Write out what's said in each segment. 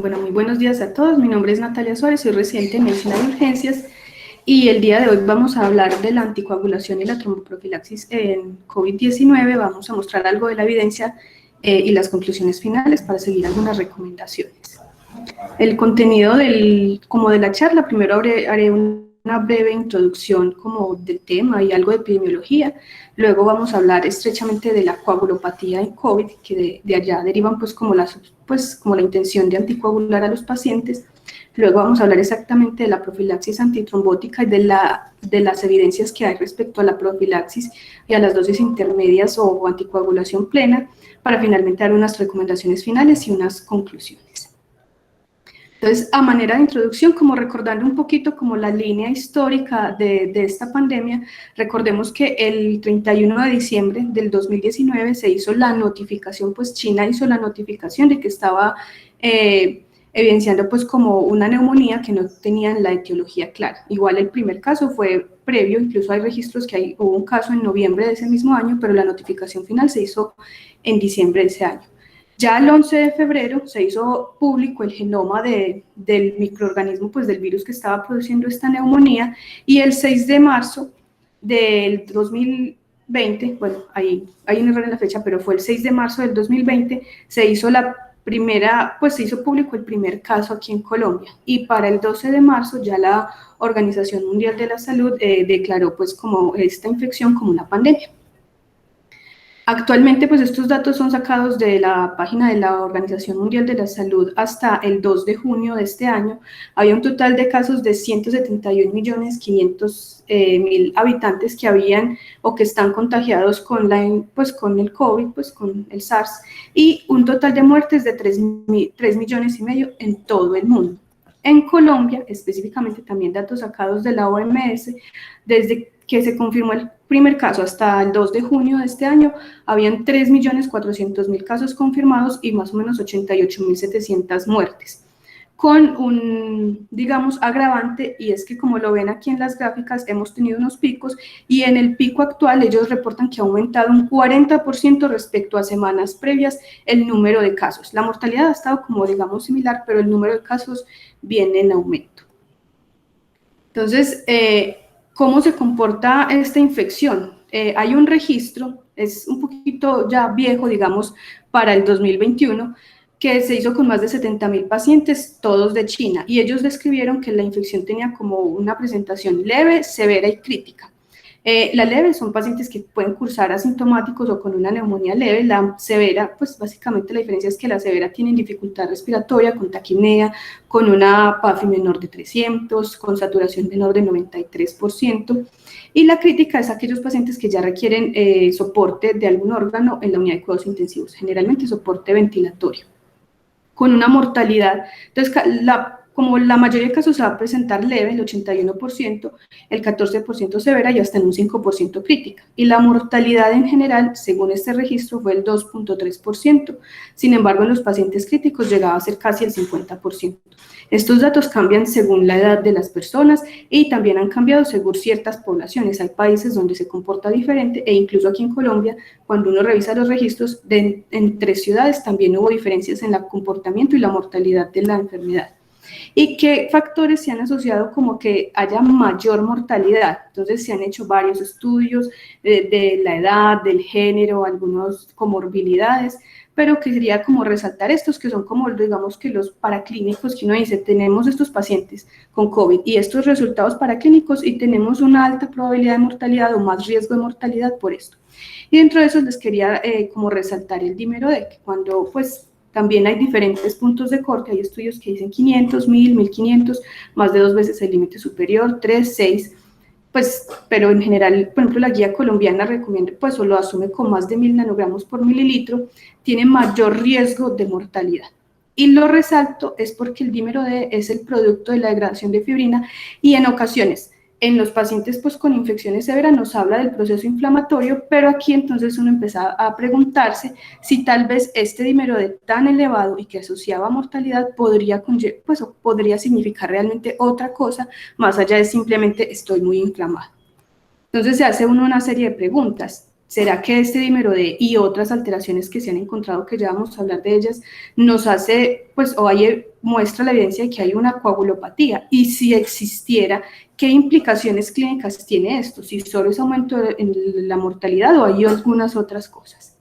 Bueno, muy buenos días a todos. Mi nombre es Natalia Suárez, soy residente en Medicina de Urgencias y el día de hoy vamos a hablar de la anticoagulación y la tromboprofilaxis en COVID-19. Vamos a mostrar algo de la evidencia y las conclusiones finales para seguir algunas recomendaciones. El contenido de la charla, primero haré una breve introducción como del tema y algo de epidemiología. Luego vamos a hablar estrechamente de la coagulopatía en COVID, que de allá derivan como la intención de anticoagular a los pacientes. Luego vamos a hablar exactamente de la profilaxis antitrombótica y de las evidencias que hay respecto a la profilaxis y a las dosis intermedias o anticoagulación plena, para finalmente dar unas recomendaciones finales y unas conclusiones. Entonces, a manera de introducción, como recordando un poquito como la línea histórica de esta pandemia, recordemos que el 31 de diciembre del 2019 se hizo la notificación, pues China hizo la notificación de que estaba evidenciando pues como una neumonía que no tenían la etiología clara. Igual el primer caso fue previo, incluso hay registros que hubo un caso en noviembre de ese mismo año, pero la notificación final se hizo en diciembre de ese año. Ya el 11 de febrero se hizo público el genoma del microorganismo, pues del virus que estaba produciendo esta neumonía, y el 6 de marzo del 2020, bueno, hay un error en la fecha, pero fue el 6 de marzo del 2020, se hizo se hizo público el primer caso aquí en Colombia, y para el 12 de marzo ya la Organización Mundial de la Salud declaró pues como esta infección como una pandemia. Actualmente, pues estos datos son sacados de la página de la Organización Mundial de la Salud hasta el 2 de junio de este año. Había un total de casos de 171.500.000 habitantes que habían o que están contagiados con el COVID, pues con el SARS, y un total de muertes de 3,5 millones en todo el mundo. En Colombia, específicamente también datos sacados de la OMS, desde que se confirmó el primer caso hasta el 2 de junio de este año, habían 3.400.000 casos confirmados y más o menos 88.700 muertes, con un, digamos, agravante, y es que como lo ven aquí en las gráficas, hemos tenido unos picos, y en el pico actual ellos reportan que ha aumentado un 40% respecto a semanas previas el número de casos. La mortalidad ha estado como, digamos, similar, pero el número de casos viene en aumento. Entonces, ¿cómo se comporta esta infección? Hay un registro, es un poquito ya viejo, digamos, para el 2021, que se hizo con más de 70.000 pacientes, todos de China, y ellos describieron que la infección tenía como una presentación leve, severa y crítica. La leve son pacientes que pueden cursar asintomáticos o con una neumonía leve. La severa, pues básicamente la diferencia es que la severa tienen dificultad respiratoria, con taquipnea, con una PAFI menor de 300, con saturación menor de 93%. Y la crítica es aquellos pacientes que ya requieren soporte de algún órgano en la unidad de cuidados intensivos, generalmente soporte ventilatorio, con una mortalidad. Entonces, como la mayoría de casos se va a presentar leve, el 81%, el 14% severa y hasta en un 5% crítica. Y la mortalidad en general, según este registro, fue el 2.3%. Sin embargo, en los pacientes críticos llegaba a ser casi el 50%. Estos datos cambian según la edad de las personas y también han cambiado según ciertas poblaciones. Hay países donde se comporta diferente, e incluso aquí en Colombia, cuando uno revisa los registros entre ciudades, también hubo diferencias en el comportamiento y la mortalidad de la enfermedad. ¿Y qué factores se han asociado como que haya mayor mortalidad? Entonces se han hecho varios estudios de la edad, del género, algunas comorbilidades, pero quería como resaltar estos que son como, digamos, que los paraclínicos, que uno dice, tenemos estos pacientes con COVID y estos resultados paraclínicos y tenemos una alta probabilidad de mortalidad o más riesgo de mortalidad por esto. Y dentro de eso les quería como resaltar el dímero D, que cuando pues también hay diferentes puntos de corte, hay estudios que dicen 500, 1000, 1500, más de 2 veces el límite superior, 3, 6, pues, pero en general, por ejemplo, la guía colombiana recomienda, pues, o lo asume con más de 1000 nanogramos por mililitro, tiene mayor riesgo de mortalidad. Y lo resalto es porque el dímero D es el producto de la degradación de fibrina, y en ocasiones, en los pacientes pues, con infecciones severas nos habla del proceso inflamatorio, pero aquí entonces uno empezaba a preguntarse si tal vez este dímero D tan elevado y que asociaba a mortalidad podría significar realmente otra cosa, más allá de simplemente estoy muy inflamado. Entonces se hace uno una serie de preguntas. ¿Será que este dímero D y otras alteraciones que se han encontrado, que ya vamos a hablar de ellas, nos hace, pues, o ahí muestra la evidencia de que hay una coagulopatía? Y si existiera, ¿qué implicaciones clínicas tiene esto? Si solo es aumento en la mortalidad o hay algunas otras cosas.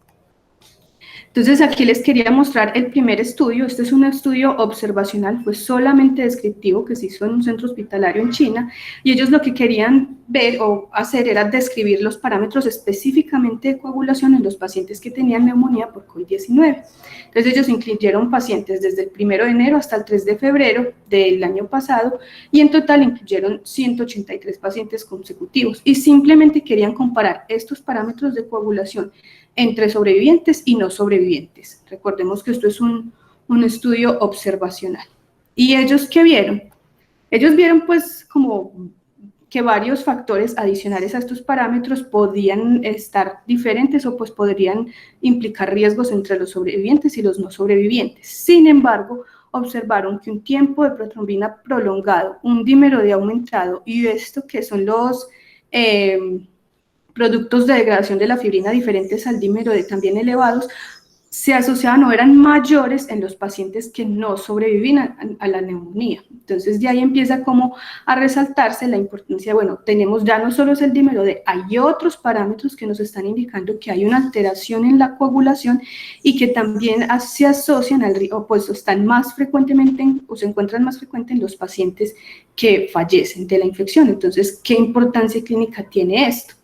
Entonces, aquí les quería mostrar el primer estudio. Este es un estudio observacional, pues solamente descriptivo, que se hizo en un centro hospitalario en China, y ellos lo que querían ver o hacer era describir los parámetros específicamente de coagulación en los pacientes que tenían neumonía por COVID-19. Entonces, ellos incluyeron pacientes desde el 1 de enero hasta el 3 de febrero del año pasado, y en total incluyeron 183 pacientes consecutivos, y simplemente querían comparar estos parámetros de coagulación entre sobrevivientes y no sobrevivientes. Recordemos que esto es un estudio observacional. ¿Y ellos qué vieron? Ellos vieron pues como que varios factores adicionales a estos parámetros podían estar diferentes o pues podrían implicar riesgos entre los sobrevivientes y los no sobrevivientes. Sin embargo, observaron que un tiempo de protrombina prolongado, un dímero D aumentado y esto que son los productos de degradación de la fibrina diferentes al dímero D también elevados, se asociaban o eran mayores en los pacientes que no sobrevivían a la neumonía. Entonces, de ahí empieza como a resaltarse la importancia, bueno, tenemos ya no solo es el dímero D, hay otros parámetros que nos están indicando que hay una alteración en la coagulación y que también se asocian o pues están más frecuentemente o se encuentran más frecuentes en los pacientes que fallecen de la infección. Entonces, ¿qué importancia clínica tiene esto?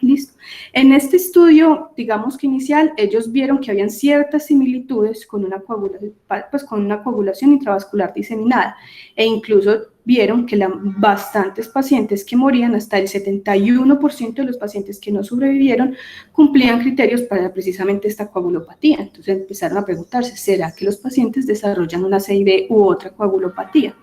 Listo. En este estudio, digamos que inicial, ellos vieron que habían ciertas similitudes con una coagulación intravascular diseminada e incluso vieron que bastantes pacientes que morían, hasta el 71% de los pacientes que no sobrevivieron, cumplían criterios para precisamente esta coagulopatía. Entonces empezaron a preguntarse, ¿será que los pacientes desarrollan una CID u otra coagulopatía?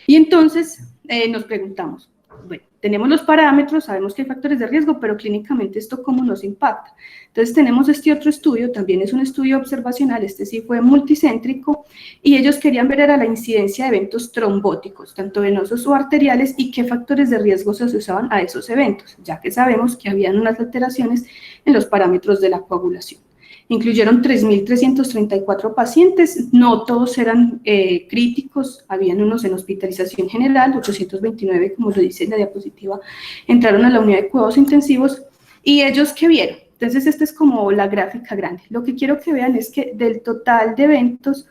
Y entonces nos preguntamos, bueno, tenemos los parámetros, sabemos que hay factores de riesgo, pero clínicamente esto cómo nos impacta. Entonces tenemos este otro estudio, también es un estudio observacional, este sí fue multicéntrico, y ellos querían ver era la incidencia de eventos trombóticos, tanto venosos o arteriales, y qué factores de riesgo se asociaban a esos eventos, ya que sabemos que habían unas alteraciones en los parámetros de la coagulación. Incluyeron 3.334 pacientes, no todos eran críticos, habían unos en hospitalización general, 829, como lo dice en la diapositiva, entraron a la unidad de cuidados intensivos, y ellos, ¿qué vieron? Entonces, esta es como la gráfica grande. Lo que quiero que vean es que del total de eventos,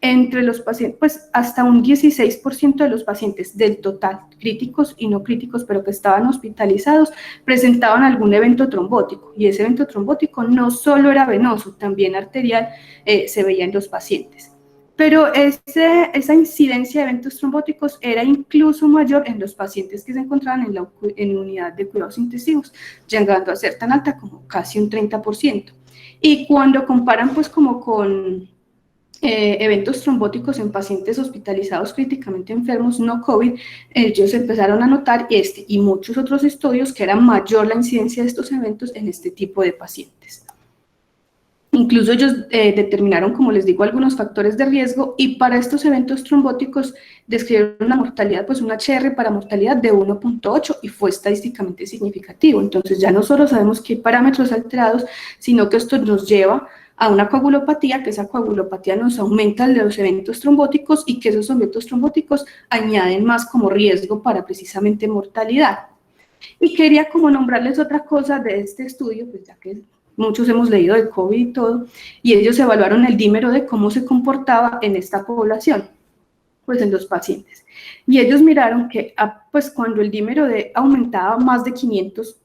entre los pacientes, pues hasta un 16% de los pacientes del total, críticos y no críticos, pero que estaban hospitalizados, presentaban algún evento trombótico, y ese evento trombótico no solo era venoso, también arterial, se veía en los pacientes. Pero esa incidencia de eventos trombóticos era incluso mayor en los pacientes que se encontraban en unidad de cuidados intensivos, llegando a ser tan alta como casi un 30%. Y cuando comparan pues como con eventos trombóticos en pacientes hospitalizados críticamente enfermos no COVID, ellos empezaron a notar y muchos otros estudios que era mayor la incidencia de estos eventos en este tipo de pacientes. Incluso ellos determinaron, como les digo, algunos factores de riesgo, y para estos eventos trombóticos describieron una mortalidad, pues un HR para mortalidad de 1.8, y fue estadísticamente significativo. Entonces ya no solo sabemos que hay parámetros alterados, sino que esto nos lleva a una coagulopatía, que esa coagulopatía nos aumenta los eventos trombóticos, y que esos eventos trombóticos añaden más como riesgo para precisamente mortalidad. Y quería como nombrarles otra cosa de este estudio, pues ya que muchos hemos leído de COVID y todo, y ellos evaluaron el dímero de cómo se comportaba en esta población, pues en los pacientes. Y ellos miraron que pues cuando el dímero D aumentaba más de 500,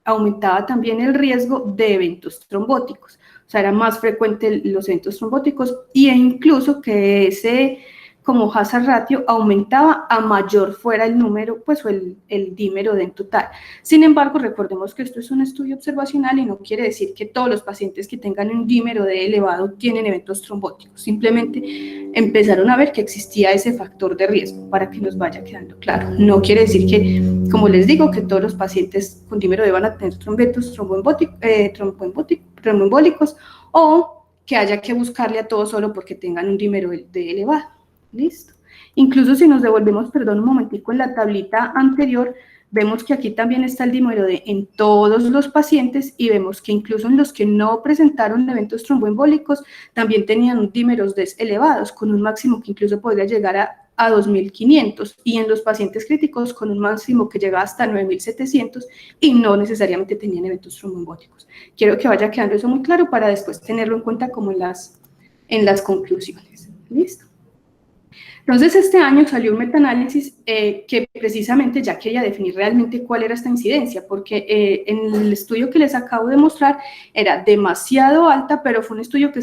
aumentaba también el riesgo de eventos trombóticos. O sea, era más frecuente los eventos trombóticos, e incluso que ese como hazard ratio aumentaba a mayor fuera el número, pues o el dímero D en total. Sin embargo, recordemos que esto es un estudio observacional y no quiere decir que todos los pacientes que tengan un dímero D elevado tienen eventos trombóticos. Simplemente empezaron a ver que existía ese factor de riesgo, para que nos vaya quedando claro. No quiere decir que, como les digo, que todos los pacientes con dímero D van a tener eventos tromboembólicos, o que haya que buscarle a todos solo porque tengan un dímero D elevado. ¿Listo? Incluso si nos devolvemos, perdón, un momentico en la tablita anterior, Vemos que aquí también está el dímero D en todos los pacientes y vemos que incluso en los que no presentaron eventos tromboembólicos también tenían dímeros D elevados, con un máximo que incluso podría llegar a 2.500, y en los pacientes críticos con un máximo que llega hasta 9.700 y no necesariamente tenían eventos tromboembólicos. Quiero que vaya quedando eso muy claro para después tenerlo en cuenta como en las conclusiones. ¿Listo? Entonces, este año salió un metaanálisis que precisamente ya quería definir realmente cuál era esta incidencia, porque en el estudio que les acabo de mostrar era demasiado alta, pero fue un estudio que,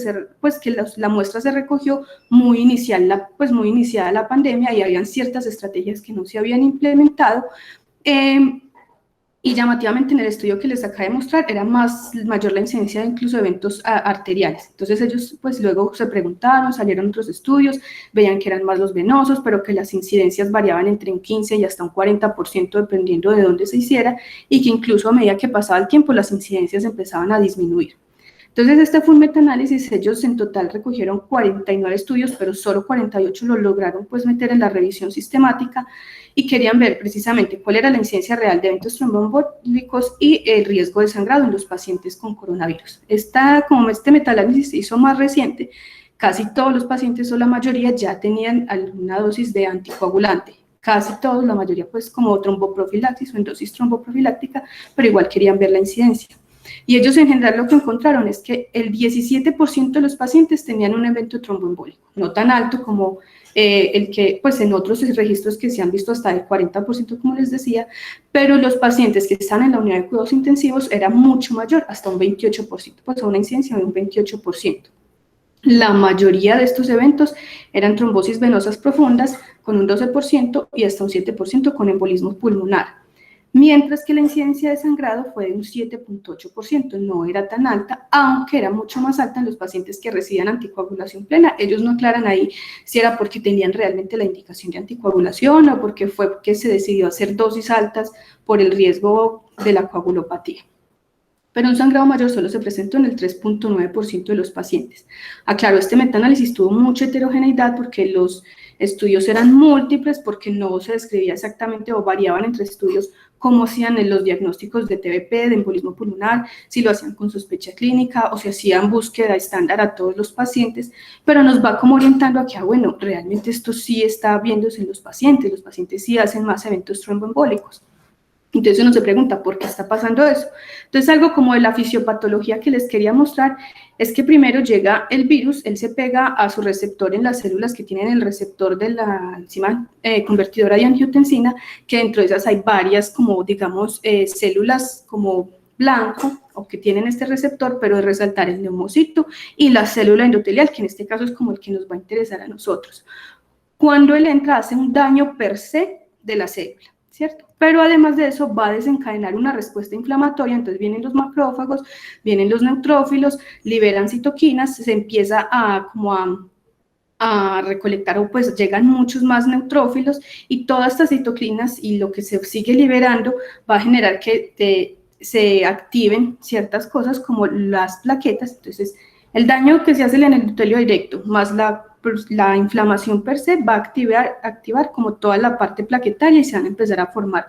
la muestra se recogió muy inicial, muy iniciada la pandemia, y habían ciertas estrategias que no se habían implementado. Y llamativamente en el estudio que les acabo de mostrar era mayor la incidencia de incluso eventos arteriales. Entonces ellos pues luego se preguntaron, salieron otros estudios, veían que eran más los venosos, pero que las incidencias variaban entre un 15 y hasta un 40% dependiendo de dónde se hiciera, y que incluso a medida que pasaba el tiempo las incidencias empezaban a disminuir. Entonces, este fue un metaanálisis. Ellos en total recogieron 49 estudios, pero solo 48 lo lograron pues meter en la revisión sistemática, y querían ver precisamente cuál era la incidencia real de eventos tromboembólicos y el riesgo de sangrado en los pacientes con coronavirus. Como este metaanálisis se hizo más reciente, casi todos los pacientes o la mayoría ya tenían alguna dosis de anticoagulante. Casi todos, la mayoría pues como tromboprofilaxis o en dosis tromboprofiláctica, pero igual querían ver la incidencia. Y ellos en general lo que encontraron es que el 17% de los pacientes tenían un evento tromboembólico, no tan alto como el que pues en otros registros que se han visto hasta el 40%, como les decía, pero los pacientes que están en la unidad de cuidados intensivos era mucho mayor, hasta un 28%, pues a una incidencia de un 28%. La mayoría de estos eventos eran trombosis venosas profundas con un 12% y hasta un 7% con embolismo pulmonar. Mientras que la incidencia de sangrado fue de un 7.8%, no era tan alta, aunque era mucho más alta en los pacientes que recibían anticoagulación plena. Ellos no aclaran ahí si era porque tenían realmente la indicación de anticoagulación o porque fue que se decidió hacer dosis altas por el riesgo de la coagulopatía. Pero un sangrado mayor solo se presentó en el 3.9% de los pacientes. Aclaro, este metaanálisis tuvo mucha heterogeneidad porque los estudios eran múltiples, porque no se describía exactamente o variaban entre estudios cómo hacían los diagnósticos de TBP, de embolismo pulmonar, si lo hacían con sospecha clínica o si hacían búsqueda estándar a todos los pacientes, pero nos va como orientando a que, bueno, realmente esto sí está viéndose en los pacientes sí hacen más eventos tromboembólicos. Entonces uno se pregunta, ¿por qué está pasando eso? Entonces algo como de la fisiopatología que les quería mostrar es que primero llega el virus, él se pega a su receptor en las células que tienen el receptor de la enzima convertidora de angiotensina, que dentro de esas hay varias como digamos células como blanco o que tienen este receptor, pero de resaltar el neumocito y la célula endotelial, que en este caso es como el que nos va a interesar a nosotros. Cuando él entra hace un daño per se de la célula, ¿cierto? Pero además de eso va a desencadenar una respuesta inflamatoria, entonces vienen los macrófagos, vienen los neutrófilos, liberan citoquinas, se empieza a recolectar o pues llegan muchos más neutrófilos y todas estas citoquinas y lo que se sigue liberando va a generar que se activen ciertas cosas como las plaquetas. Entonces el daño que se hace en el endotelio directo más la inflamación per se va a activar como toda la parte plaquetaria y se van a empezar a formar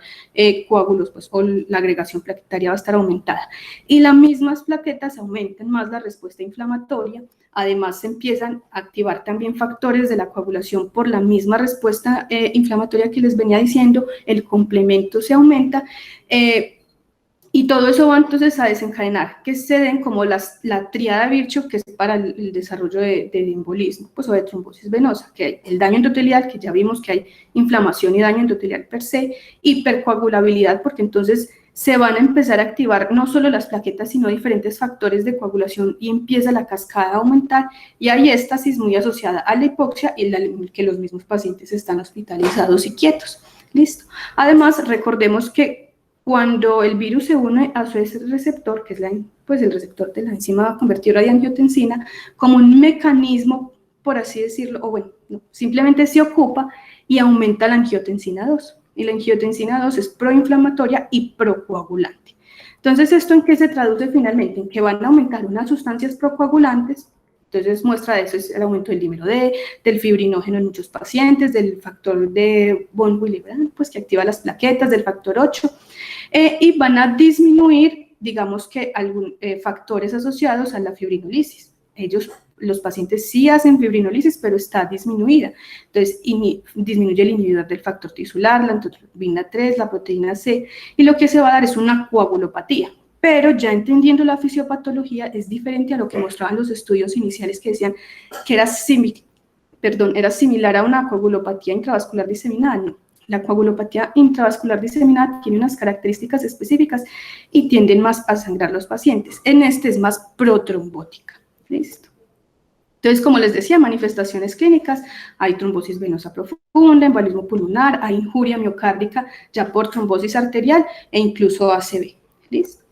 coágulos, pues, o la agregación plaquetaria va a estar aumentada. Y las mismas plaquetas aumentan más la respuesta inflamatoria, además se empiezan a activar también factores de la coagulación por la misma respuesta inflamatoria que les venía diciendo, el complemento se aumenta, y todo eso va entonces a desencadenar que se den como la tríada Virchow, que es para el desarrollo de embolismo, pues, o de trombosis venosa, que hay el daño endotelial, que ya vimos que hay inflamación y daño endotelial per se, hipercoagulabilidad, porque entonces se van a empezar a activar no solo las plaquetas, sino diferentes factores de coagulación y empieza la cascada a aumentar, y hay éstasis muy asociada a la hipoxia y que los mismos pacientes están hospitalizados y quietos. Listo. Además, recordemos que cuando el virus se une a su receptor, que es el receptor de la enzima convertidora de angiotensina, como un mecanismo, por así decirlo, o bueno, no, simplemente se ocupa y aumenta la angiotensina 2. Y la angiotensina 2 es proinflamatoria y procoagulante. Entonces, ¿esto en qué se traduce finalmente? En que van a aumentar unas sustancias procoagulantes Entonces, muestra de eso es el aumento del dímero D, del fibrinógeno en muchos pacientes, del factor de von Willebrand, pues que activa las plaquetas, del factor 8, y van a disminuir, digamos que, factores asociados a la fibrinolisis. Los pacientes sí hacen fibrinolisis, pero está disminuida. Entonces, disminuye el inhibidor del factor tisular, la angiotensina 3, la proteína C, y lo que se va a dar es una coagulopatía. Pero ya entendiendo la fisiopatología, es diferente a lo que mostraban los estudios iniciales que decían que era similar a una coagulopatía intravascular diseminada. No. La coagulopatía intravascular diseminada tiene unas características específicas y tienden más a sangrar los pacientes. En este es más protrombótica. ¿Listo? Entonces, como les decía, manifestaciones clínicas, hay trombosis venosa profunda, embolismo pulmonar, hay injuria miocárdica ya por trombosis arterial e incluso ACV. ¿Listo?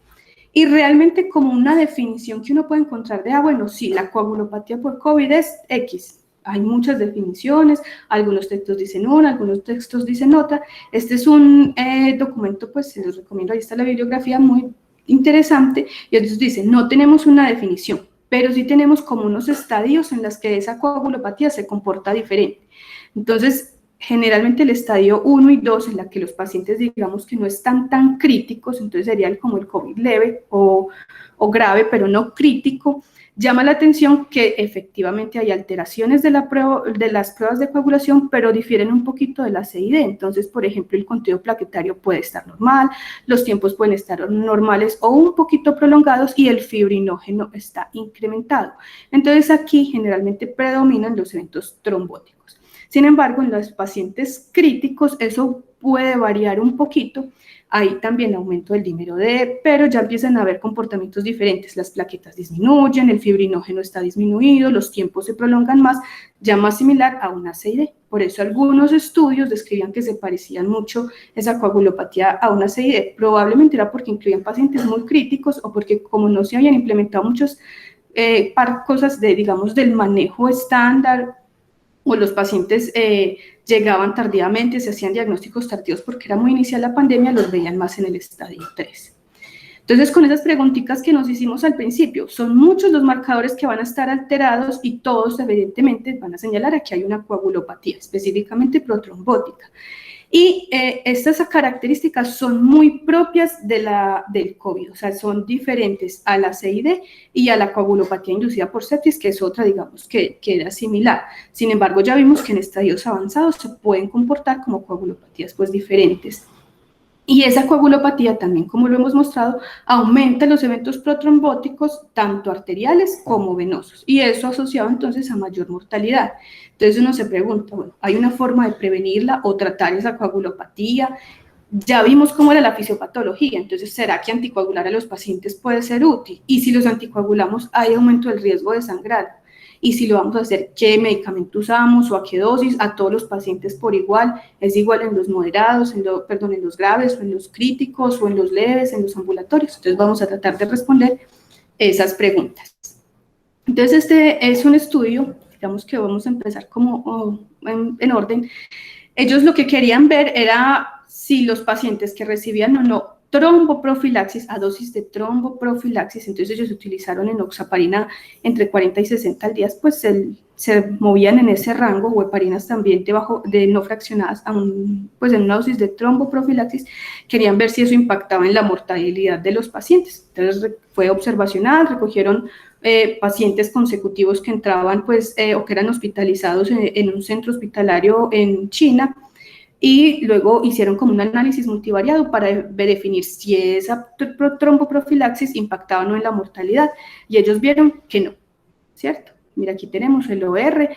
Y realmente como una definición que uno puede encontrar de, bueno, sí, la coagulopatía por COVID es X. Hay muchas definiciones, algunos textos dicen una, algunos textos dicen otra. Este es un documento, pues se los recomiendo, ahí está la bibliografía, muy interesante, y ellos dicen, no tenemos una definición, pero sí tenemos como unos estadios en los que esa coagulopatía se comporta diferente. Entonces, generalmente el estadio 1 y 2, en la que los pacientes digamos que no están tan críticos, entonces serían como el COVID leve o grave, pero no crítico, llama la atención que efectivamente hay alteraciones de las pruebas de coagulación, pero difieren un poquito de la CID. Entonces, por ejemplo, el conteo plaquetario puede estar normal, los tiempos pueden estar normales o un poquito prolongados y el fibrinógeno está incrementado. Entonces, aquí generalmente predominan los eventos trombóticos. Sin embargo, en los pacientes críticos eso puede variar un poquito, hay también aumento del dímero D, pero ya empiezan a haber comportamientos diferentes, las plaquetas disminuyen, el fibrinógeno está disminuido, los tiempos se prolongan más, ya más similar a una CID. Por eso algunos estudios describían que se parecían mucho esa coagulopatía a una CID, probablemente era porque incluían pacientes muy críticos o porque como no se habían implementado muchas cosas digamos, del manejo estándar, o los pacientes llegaban tardíamente, se hacían diagnósticos tardíos porque era muy inicial la pandemia, los veían más en el estadio 3. Entonces, con esas preguntitas que nos hicimos al principio, son muchos los marcadores que van a estar alterados y todos evidentemente van a señalar a que hay una coagulopatía, específicamente protrombótica. Y estas características son muy propias del COVID, o sea, son diferentes a la CID y a la coagulopatía inducida por sepsis, que es otra, digamos, que era similar. Sin embargo, ya vimos que en estadios avanzados se pueden comportar como coagulopatías pues diferentes. Y esa coagulopatía también, como lo hemos mostrado, aumenta los eventos protrombóticos, tanto arteriales como venosos, y eso asociado entonces a mayor mortalidad. Entonces uno se pregunta, bueno, ¿hay una forma de prevenirla o tratar esa coagulopatía? Ya vimos cómo era la fisiopatología, entonces ¿será que anticoagular a los pacientes puede ser útil? Y si los anticoagulamos, ¿hay aumento del riesgo de sangrar? Y si lo vamos a hacer, ¿qué medicamento usamos o a qué dosis? A todos los pacientes por igual, es igual en los moderados, en los graves, o en los críticos, o en los leves, en los ambulatorios. Entonces vamos a tratar de responder esas preguntas. Entonces este es un estudio, digamos que vamos a empezar como en orden. Ellos lo que querían ver era si los pacientes que recibían o no tromboprofilaxis, a dosis de tromboprofilaxis, entonces ellos utilizaron enoxaparina entre 40 y 60 días, pues se movían en ese rango, o heparinas también de no fraccionadas, pues en una dosis de tromboprofilaxis, querían ver si eso impactaba en la mortalidad de los pacientes. Entonces fue observacional, recogieron pacientes consecutivos que entraban pues, o que eran hospitalizados en un centro hospitalario en China, y luego hicieron como un análisis multivariado para definir si esa tromboprofilaxis impactaba o no en la mortalidad, y ellos vieron que no, ¿cierto? Mira, aquí tenemos el OR,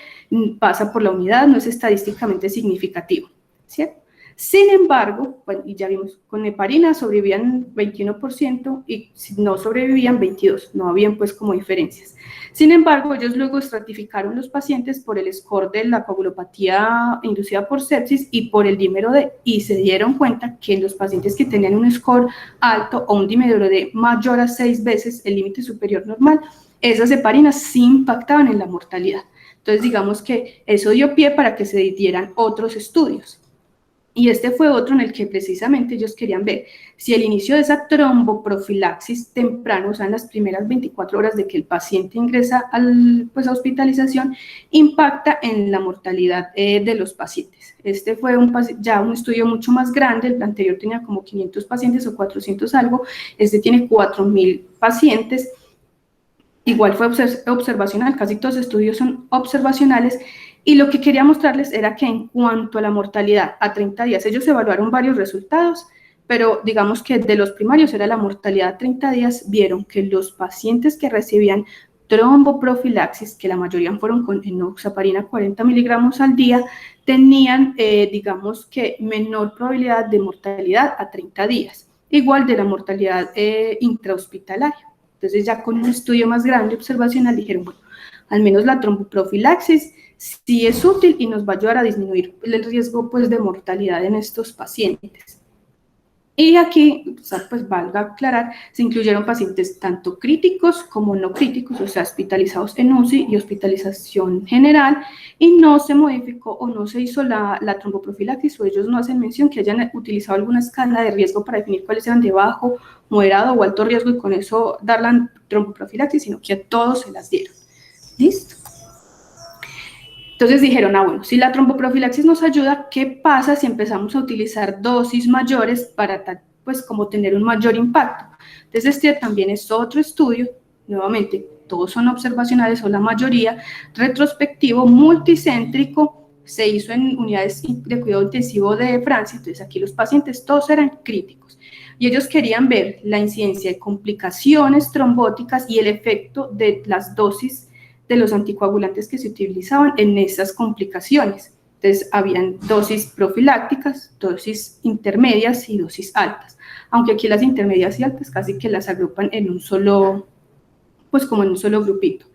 pasa por la unidad, no es estadísticamente significativo, ¿cierto? Sin embargo, bueno, y ya vimos, con heparina sobrevivían 21% y si no sobrevivían 22%, no habían pues como diferencias. Sin embargo, ellos luego estratificaron los pacientes por el score de la coagulopatía inducida por sepsis y por el dímero D, y se dieron cuenta que en los pacientes que tenían un score alto o un dímero D mayor a 6 veces el límite superior normal, esas heparinas sí impactaban en la mortalidad. Entonces, digamos que eso dio pie para que se dieran otros estudios. Y este fue otro en el que precisamente ellos querían ver si el inicio de esa tromboprofilaxis temprano, o sea, en las primeras 24 horas de que el paciente ingresa pues, a hospitalización, impacta en la mortalidad de los pacientes. Este fue ya un estudio mucho más grande, el anterior tenía como 500 pacientes o 400 algo, este tiene 4.000 pacientes. Igual fue observacional, casi todos los estudios son observacionales, y lo que quería mostrarles era que en cuanto a la mortalidad a 30 días, ellos evaluaron varios resultados, pero digamos que de los primarios era la mortalidad a 30 días, vieron que los pacientes que recibían tromboprofilaxis, que la mayoría fueron con enoxaparina 40 miligramos al día, tenían, digamos que, menor probabilidad de mortalidad a 30 días, igual de la mortalidad intrahospitalaria. Entonces ya con un estudio más grande observacional dijeron, bueno, al menos la tromboprofilaxis sí es útil y nos va a ayudar a disminuir el riesgo pues, de mortalidad en estos pacientes. Y aquí, pues valga aclarar, se incluyeron pacientes tanto críticos como no críticos, o sea, hospitalizados en UCI y hospitalización general, y no se modificó o no se hizo la tromboprofilaxis, o ellos no hacen mención que hayan utilizado alguna escala de riesgo para definir cuáles eran de bajo, moderado o alto riesgo y con eso dar la tromboprofilaxis, sino que a todos se las dieron. ¿Listo? Entonces dijeron, bueno, si la tromboprofilaxis nos ayuda, ¿qué pasa si empezamos a utilizar dosis mayores para, pues, como tener un mayor impacto? Entonces este también es otro estudio, nuevamente, todos son observacionales o la mayoría, retrospectivo, multicéntrico, se hizo en unidades de cuidado intensivo de Francia, entonces aquí los pacientes todos eran críticos. Y ellos querían ver la incidencia de complicaciones trombóticas y el efecto de las dosis de los anticoagulantes que se utilizaban en esas complicaciones. Entonces, habían dosis profilácticas, dosis intermedias y dosis altas. Aunque aquí las intermedias y altas casi que las agrupan en un solo, pues como en un solo grupito.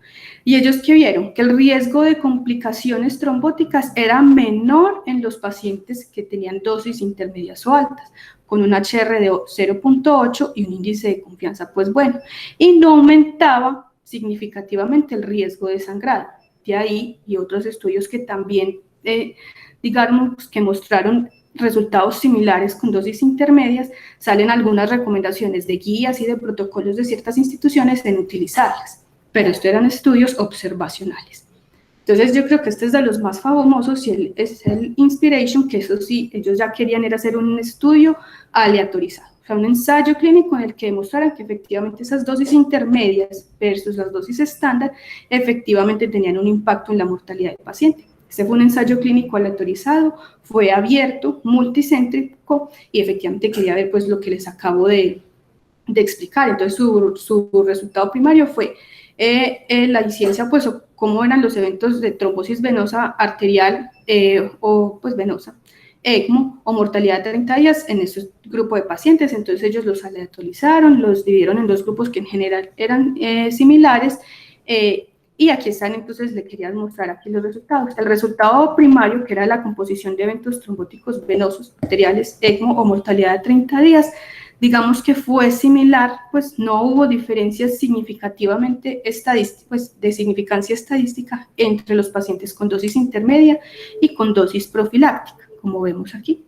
Y ellos que vieron que el riesgo de complicaciones trombóticas era menor en los pacientes que tenían dosis intermedias o altas, con un HR de 0.8 y un índice de confianza pues bueno, y no aumentaba significativamente el riesgo de sangrado. De ahí, y otros estudios que también, digamos, que mostraron resultados similares con dosis intermedias, salen algunas recomendaciones de guías y de protocolos de ciertas instituciones en utilizarlas, pero estos eran estudios observacionales. Entonces yo creo que este es de los más famosos y es el Inspiration, que eso sí, ellos ya querían era hacer un estudio aleatorizado. O sea, un ensayo clínico en el que demostraran que efectivamente esas dosis intermedias versus las dosis estándar efectivamente tenían un impacto en la mortalidad del paciente. Este fue un ensayo clínico aleatorizado, fue abierto, multicéntrico y efectivamente quería ver pues lo que les acabo de explicar. Entonces su resultado primario fue la incidencia, pues cómo eran los eventos de trombosis venosa arterial o pues venosa, ECMO o mortalidad de 30 días en ese grupo de pacientes. Entonces ellos los aleatorizaron, los dividieron en dos grupos que en general eran similares, y aquí están, entonces le quería mostrar aquí los resultados. El resultado primario, que era la composición de eventos trombóticos venosos arteriales, ECMO o mortalidad de 30 días, digamos que fue similar, pues no hubo diferencias significativamente pues, de significancia estadística entre los pacientes con dosis intermedia y con dosis profiláctica, como vemos aquí.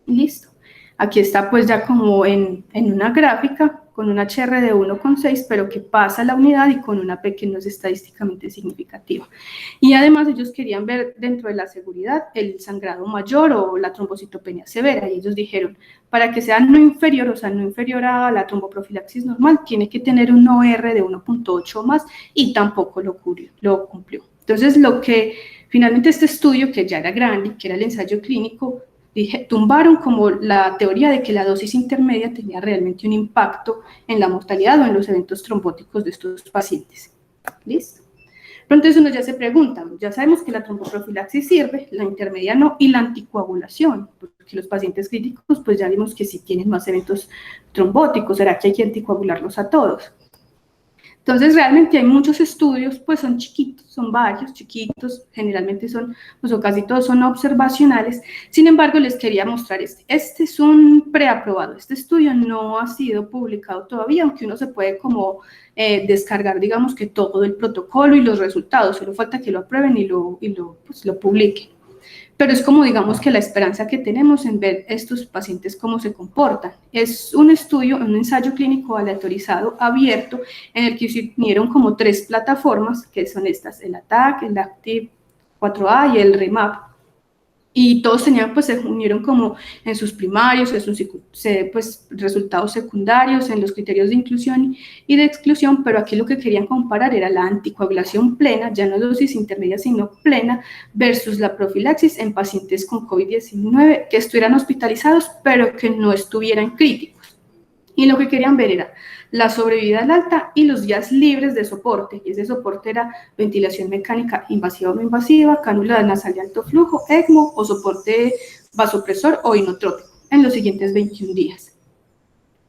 Listo. Aquí está pues ya como en una gráfica con un HR de 1,6, pero que pasa la unidad y con una P que no es estadísticamente significativa. Y además ellos querían ver dentro de la seguridad el sangrado mayor o la trombocitopenia severa, y ellos dijeron, para que sea no inferior, o sea, no inferior a la tromboprofilaxis normal, tiene que tener un OR de 1.8 o más, y tampoco lo cumplió. Entonces, lo que finalmente este estudio, que ya era grande, que era el ensayo clínico, tumbaron como la teoría de que la dosis intermedia tenía realmente un impacto en la mortalidad o en los eventos trombóticos de estos pacientes. ¿Listo? Pero entonces uno ya se pregunta, ya sabemos que la tromboprofilaxis sirve, la intermedia no, y la anticoagulación, porque los pacientes críticos pues ya vimos que sí tienen más eventos trombóticos, ¿será que hay que anticoagularlos a todos? Entonces, realmente hay muchos estudios, pues son chiquitos, son varios chiquitos, generalmente son, pues o casi todos son observacionales. Sin embargo, les quería mostrar este. Este es un preaprobado. Este estudio no ha sido publicado todavía, aunque uno se puede como descargar, digamos que todo el protocolo y los resultados. Solo falta que lo aprueben y lo publiquen. pero es como, digamos, que la esperanza que tenemos en ver estos pacientes cómo se comportan. Es un estudio, un ensayo clínico aleatorizado abierto, en el que se unieron como 3 plataformas, que son estas, el ATAC, el Active4A y el REMAP, y todos tenían, pues se unieron como en sus primarios, en sus pues, resultados secundarios, en los criterios de inclusión y de exclusión, pero aquí lo que querían comparar era la anticoagulación plena, ya no dosis intermedia, sino plena, versus la profilaxis en pacientes con COVID-19 que estuvieran hospitalizados, pero que no estuvieran críticos. Y lo que querían ver era la sobrevida al alta y los días libres de soporte, y ese soporte era ventilación mecánica invasiva o no invasiva, cánula nasal de alto flujo, ECMO o soporte vasopresor o inotrópico en los siguientes 21 días.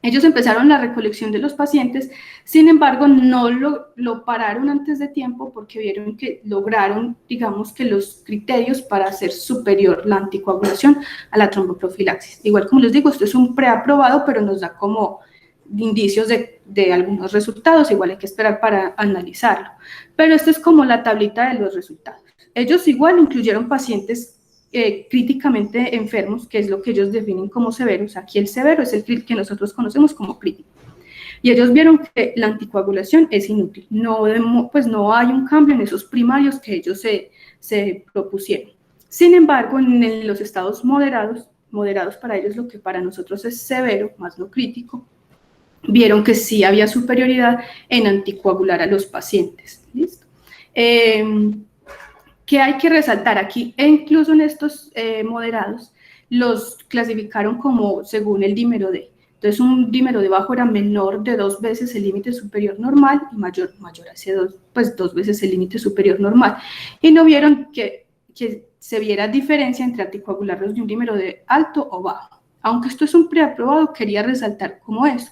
Ellos empezaron la recolección de los pacientes, sin embargo, no lo pararon antes de tiempo porque vieron que lograron, digamos, que los criterios para hacer superior la anticoagulación a la tromboprofilaxis. Igual, como les digo, esto es un preaprobado, pero nos da como indicios de algunos resultados, igual hay que esperar para analizarlo. Pero esto es como la tablita de los resultados. Ellos igual incluyeron pacientes críticamente enfermos, que es lo que ellos definen como severos. Aquí el severo es el que nosotros conocemos como crítico. Y ellos vieron que la anticoagulación es inútil, pues no hay un cambio en esos primarios que ellos se propusieron. Sin embargo, en los estados moderados para ellos, lo que para nosotros es severo, más no crítico, vieron que sí había superioridad en anticoagular a los pacientes. ¿Listo? ¿Qué hay que resaltar aquí? Incluso en estos moderados, los clasificaron como según el dímero D. Entonces, un dímero de bajo era menor de 2 veces el límite superior normal y mayor hacia 2 veces el límite superior normal. Y no vieron que se viera diferencia entre anticoagularlos de un dímero de alto o bajo. Aunque esto es un preaprobado, quería resaltar como eso,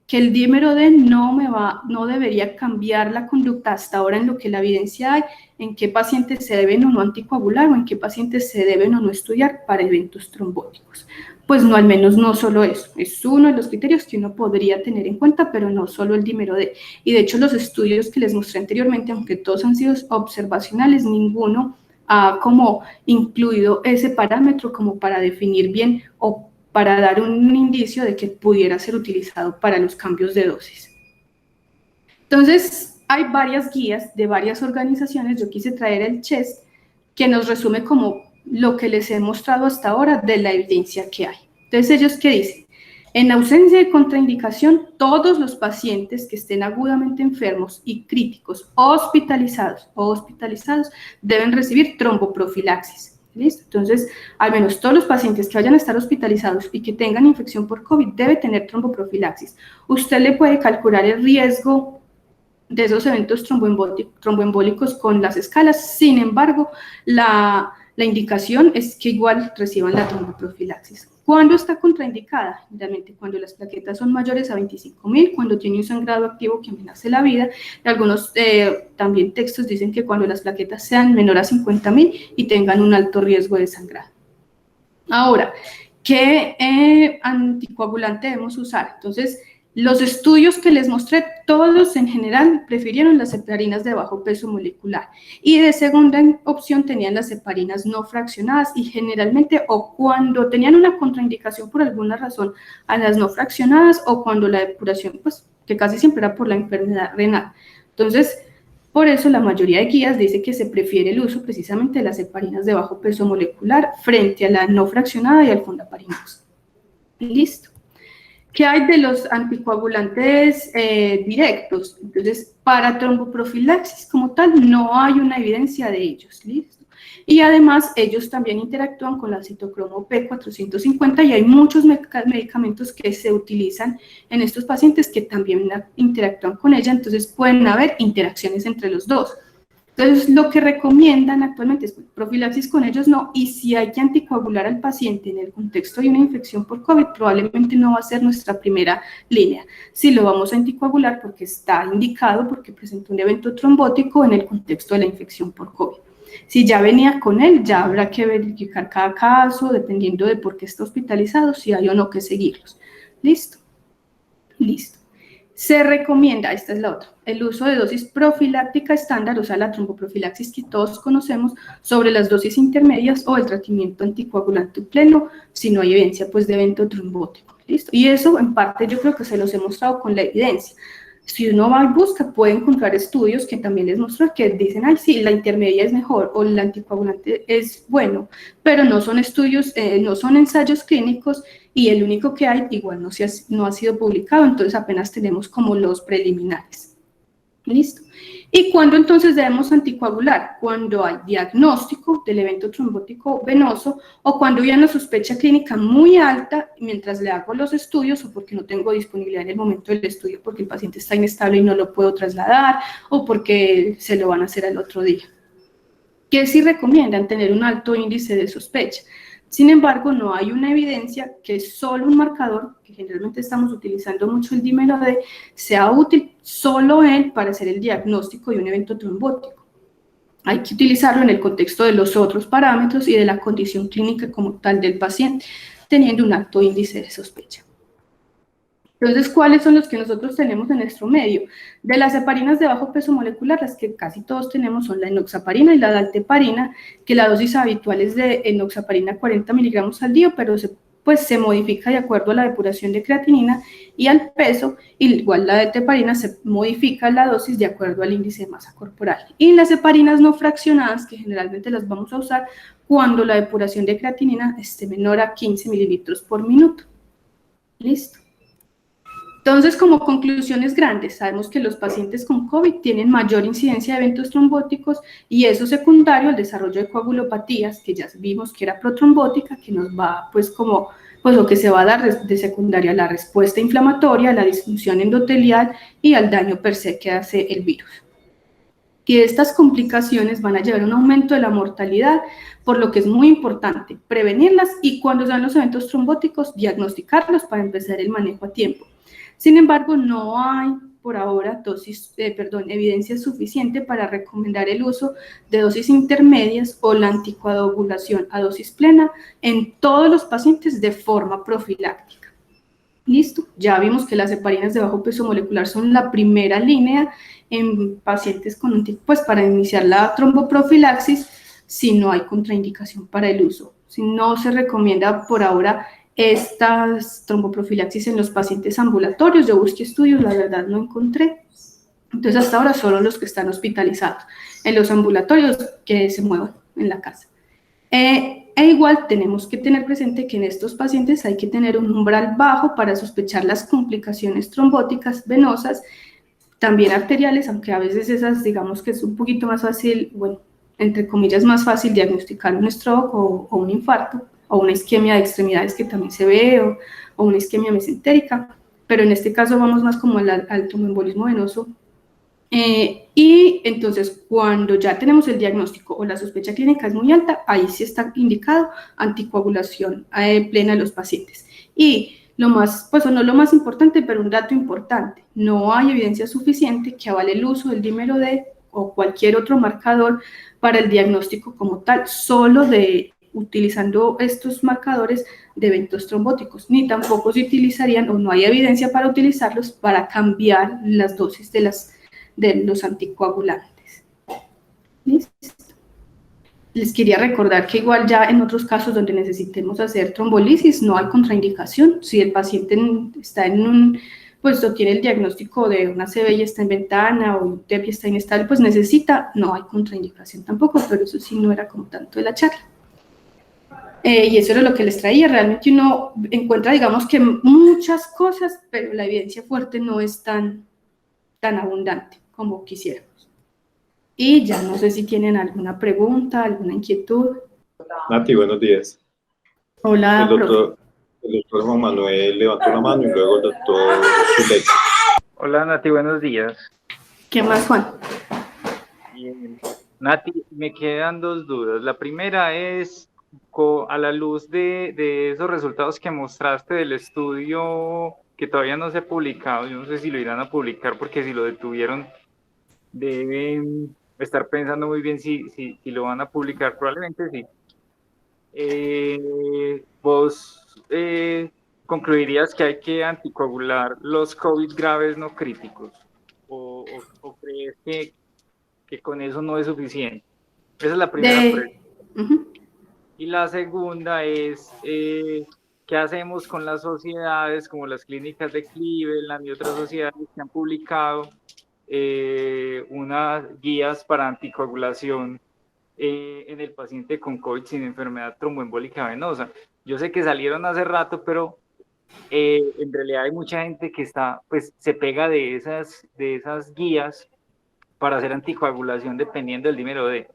que el dímero D no debería cambiar la conducta hasta ahora en lo que la evidencia hay, en qué pacientes se deben o no anticoagular o en qué pacientes se deben o no estudiar para eventos trombóticos. Pues no, al menos no solo eso, es uno de los criterios que uno podría tener en cuenta, pero no solo el dímero D. Y de hecho los estudios que les mostré anteriormente, aunque todos han sido observacionales, ninguno ha como incluido ese parámetro como para definir bien o para dar un indicio de que pudiera ser utilizado para los cambios de dosis. Entonces, hay varias guías de varias organizaciones, yo quise traer el CHEST, que nos resume como lo que les he mostrado hasta ahora de la evidencia que hay. Entonces, ¿ellos qué dicen? En ausencia de contraindicación, todos los pacientes que estén agudamente enfermos y críticos hospitalizados deben recibir tromboprofilaxis. ¿Listo? Entonces, al menos todos los pacientes que vayan a estar hospitalizados y que tengan infección por COVID debe tener tromboprofilaxis. Usted le puede calcular el riesgo de esos eventos tromboembólicos con las escalas, sin embargo, la indicación es que igual reciban la tromboprofilaxis. ¿Cuándo está contraindicada? Realmente cuando las plaquetas son mayores a 25.000, cuando tiene un sangrado activo que amenace la vida. Algunos también textos dicen que cuando las plaquetas sean menor a 50.000 y tengan un alto riesgo de sangrado. Ahora, ¿qué anticoagulante debemos usar? Entonces, los estudios que les mostré, todos en general prefirieron las heparinas de bajo peso molecular y de segunda opción tenían las heparinas no fraccionadas y generalmente o cuando tenían una contraindicación por alguna razón a las no fraccionadas o cuando la depuración, pues que casi siempre era por la enfermedad renal. Entonces, por eso la mayoría de guías dice que se prefiere el uso precisamente de las heparinas de bajo peso molecular frente a la no fraccionada y al fondaparinux. Listo. ¿Qué hay de los anticoagulantes directos? Entonces, para tromboprofilaxis como tal, no hay una evidencia de ellos, ¿listo? Y además, ellos también interactúan con la citocromo P450 y hay muchos medicamentos que se utilizan en estos pacientes que también interactúan con ella, entonces pueden haber interacciones entre los dos. Entonces, lo que recomiendan actualmente es profilaxis con ellos no, y si hay que anticoagular al paciente en el contexto de una infección por COVID, probablemente no va a ser nuestra primera línea. Si lo vamos a anticoagular porque está indicado, porque presentó un evento trombótico en el contexto de la infección por COVID. Si ya venía con él, ya habrá que verificar cada caso, dependiendo de por qué está hospitalizado, si hay o no que seguirlos. ¿Listo? Listo. Se recomienda, esta es la otra, el uso de dosis profiláctica estándar, o sea, la tromboprofilaxis que todos conocemos, sobre las dosis intermedias o el tratamiento anticoagulante pleno, si no hay evidencia pues, de evento trombótico. ¿Listo? Y eso, en parte, yo creo que se los he mostrado con la evidencia. Si uno va y busca, puede encontrar estudios que también les muestro que dicen, ay, sí, la intermedia es mejor o el anticoagulante es bueno, pero no son estudios, no son ensayos clínicos y el único que hay igual no ha sido publicado, entonces apenas tenemos como los preliminares. ¿Listo? ¿Y cuándo entonces debemos anticoagular? Cuando hay diagnóstico del evento trombótico venoso o cuando hay una sospecha clínica muy alta mientras le hago los estudios o porque no tengo disponibilidad en el momento del estudio porque el paciente está inestable y no lo puedo trasladar o porque se lo van a hacer al otro día. ¿Qué sí recomiendan? Tener un alto índice de sospecha. Sin embargo, no hay una evidencia que solo un marcador, que generalmente estamos utilizando mucho el dímero D, sea útil solo él para hacer el diagnóstico de un evento trombótico. Hay que utilizarlo en el contexto de los otros parámetros y de la condición clínica como tal del paciente, teniendo un alto índice de sospecha. Entonces, ¿cuáles son los que nosotros tenemos en nuestro medio? De las heparinas de bajo peso molecular, las que casi todos tenemos son la enoxaparina y la dalteparina, que la dosis habitual es de enoxaparina 40 miligramos al día, pero se modifica de acuerdo a la depuración de creatinina y al peso, igual la dalteparina se modifica la dosis de acuerdo al índice de masa corporal. Y las heparinas no fraccionadas, que generalmente las vamos a usar cuando la depuración de creatinina esté menor a 15 mililitros por minuto. ¿Listo? Entonces, como conclusiones grandes, sabemos que los pacientes con COVID tienen mayor incidencia de eventos trombóticos y eso secundario al desarrollo de coagulopatías, que ya vimos que era protrombótica, que nos va, pues lo que se va a dar de secundaria a la respuesta inflamatoria, a la disfunción endotelial y al daño per se que hace el virus. Y estas complicaciones van a llevar a un aumento de la mortalidad, por lo que es muy importante prevenirlas y cuando sean los eventos trombóticos, diagnosticarlos para empezar el manejo a tiempo. Sin embargo, no hay por ahora evidencia suficiente para recomendar el uso de dosis intermedias o la anticoagulación a dosis plena en todos los pacientes de forma profiláctica. Listo, ya vimos que las heparinas de bajo peso molecular son la primera línea en pacientes con para iniciar la tromboprofilaxis si no hay contraindicación para el uso. Si no se recomienda por ahora estas tromboprofilaxis en los pacientes ambulatorios, yo busqué estudios, la verdad no encontré. Entonces hasta ahora solo los que están hospitalizados. En los ambulatorios que se muevan en la casa. Igual tenemos que tener presente que en estos pacientes hay que tener un umbral bajo para sospechar las complicaciones trombóticas venosas, también arteriales, aunque a veces esas digamos que es un poquito más fácil, bueno, entre comillas más fácil diagnosticar un stroke o un infarto, o una isquemia de extremidades que también se ve, o una isquemia mesentérica, pero en este caso vamos más como al tromboembolismo venoso. Y entonces, cuando ya tenemos el diagnóstico o la sospecha clínica es muy alta, ahí sí está indicado anticoagulación plena de los pacientes. Y lo más, pues no lo más importante, pero un dato importante, no hay evidencia suficiente que avale el uso del dímero D o cualquier otro marcador para el diagnóstico como tal, solo de utilizando estos marcadores de eventos trombóticos, ni tampoco se utilizarían o no hay evidencia para utilizarlos para cambiar las dosis de los anticoagulantes. ¿Listo? Les quería recordar que igual ya en otros casos donde necesitemos hacer trombolisis no hay contraindicación. Si el paciente está o tiene el diagnóstico de una CB y está en ventana o un TEP y está inestable, pues no hay contraindicación tampoco, pero eso sí no era como tanto de la charla. Y eso era lo que les traía. Realmente uno encuentra, digamos que muchas cosas, pero la evidencia fuerte no es tan abundante como quisiéramos. Y ya no sé si tienen alguna pregunta, alguna inquietud. Nati, buenos días. Hola, el doctor Juan Manuel levantó la mano y luego el doctor Zuleta. Hola Nati, buenos días. ¿Qué más, Juan? Bien. Nati, me quedan dos dudas. La primera es, a la luz de esos resultados que mostraste del estudio que todavía no se ha publicado, yo no sé si lo irán a publicar porque si lo detuvieron deben estar pensando muy bien si lo van a publicar, probablemente sí. Vos concluirías que hay que anticoagular los COVID graves no críticos? ¿O crees que con eso no es suficiente? Esa es la primera pregunta. Y la segunda es, ¿qué hacemos con las sociedades como las clínicas de Cleveland y otras sociedades que han publicado unas guías para anticoagulación en el paciente con COVID sin enfermedad tromboembólica venosa? Yo sé que salieron hace rato, pero en realidad hay mucha gente que pues, se pega de esas guías para hacer anticoagulación dependiendo del dímero D.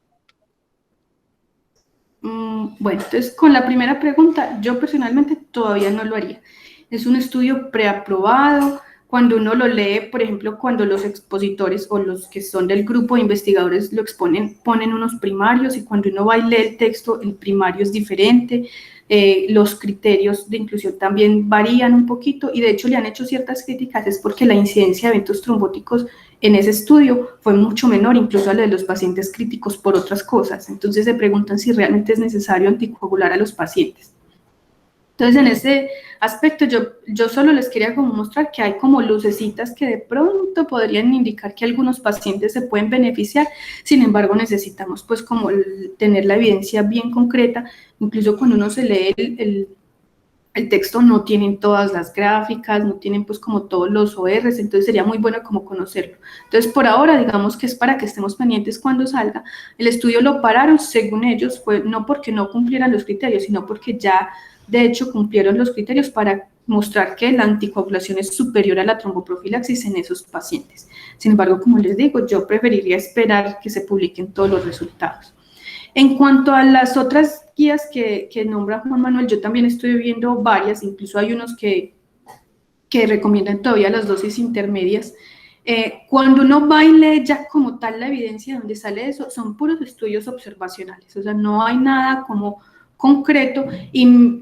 Bueno, entonces con la primera pregunta, yo personalmente todavía no lo haría. Es un estudio preaprobado. Cuando uno lo lee, por ejemplo, cuando los expositores o los que son del grupo de investigadores lo exponen, ponen unos primarios, y cuando uno va y lee el texto, el primario es diferente. Los criterios de inclusión también varían un poquito, y de hecho le han hecho ciertas críticas, es porque la incidencia de eventos trombóticos en ese estudio fue mucho menor, incluso a la de los pacientes críticos por otras cosas. Entonces se preguntan si realmente es necesario anticoagular a los pacientes. Entonces, en ese aspecto, yo solo les quería como mostrar que hay como lucecitas que de pronto podrían indicar que algunos pacientes se pueden beneficiar. Sin embargo, necesitamos pues como tener la evidencia bien concreta. Incluso cuando uno se lee el texto, no tienen todas las gráficas, no tienen pues como todos los ORs, entonces sería muy bueno como conocerlo. Entonces, por ahora, digamos que es para que estemos pendientes cuando salga. El estudio lo pararon, según ellos, fue no porque no cumplieran los criterios, sino porque ya, de hecho, cumplieron los criterios para mostrar que la anticoagulación es superior a la tromboprofilaxis en esos pacientes. Sin embargo, como les digo, yo preferiría esperar que se publiquen todos los resultados. En cuanto a las otras guías que nombra Juan Manuel, yo también estoy viendo varias, incluso hay unos que recomiendan todavía las dosis intermedias. Cuando uno va y lee ya como tal la evidencia donde sale eso, son puros estudios observacionales, o sea, no hay nada como concreto, y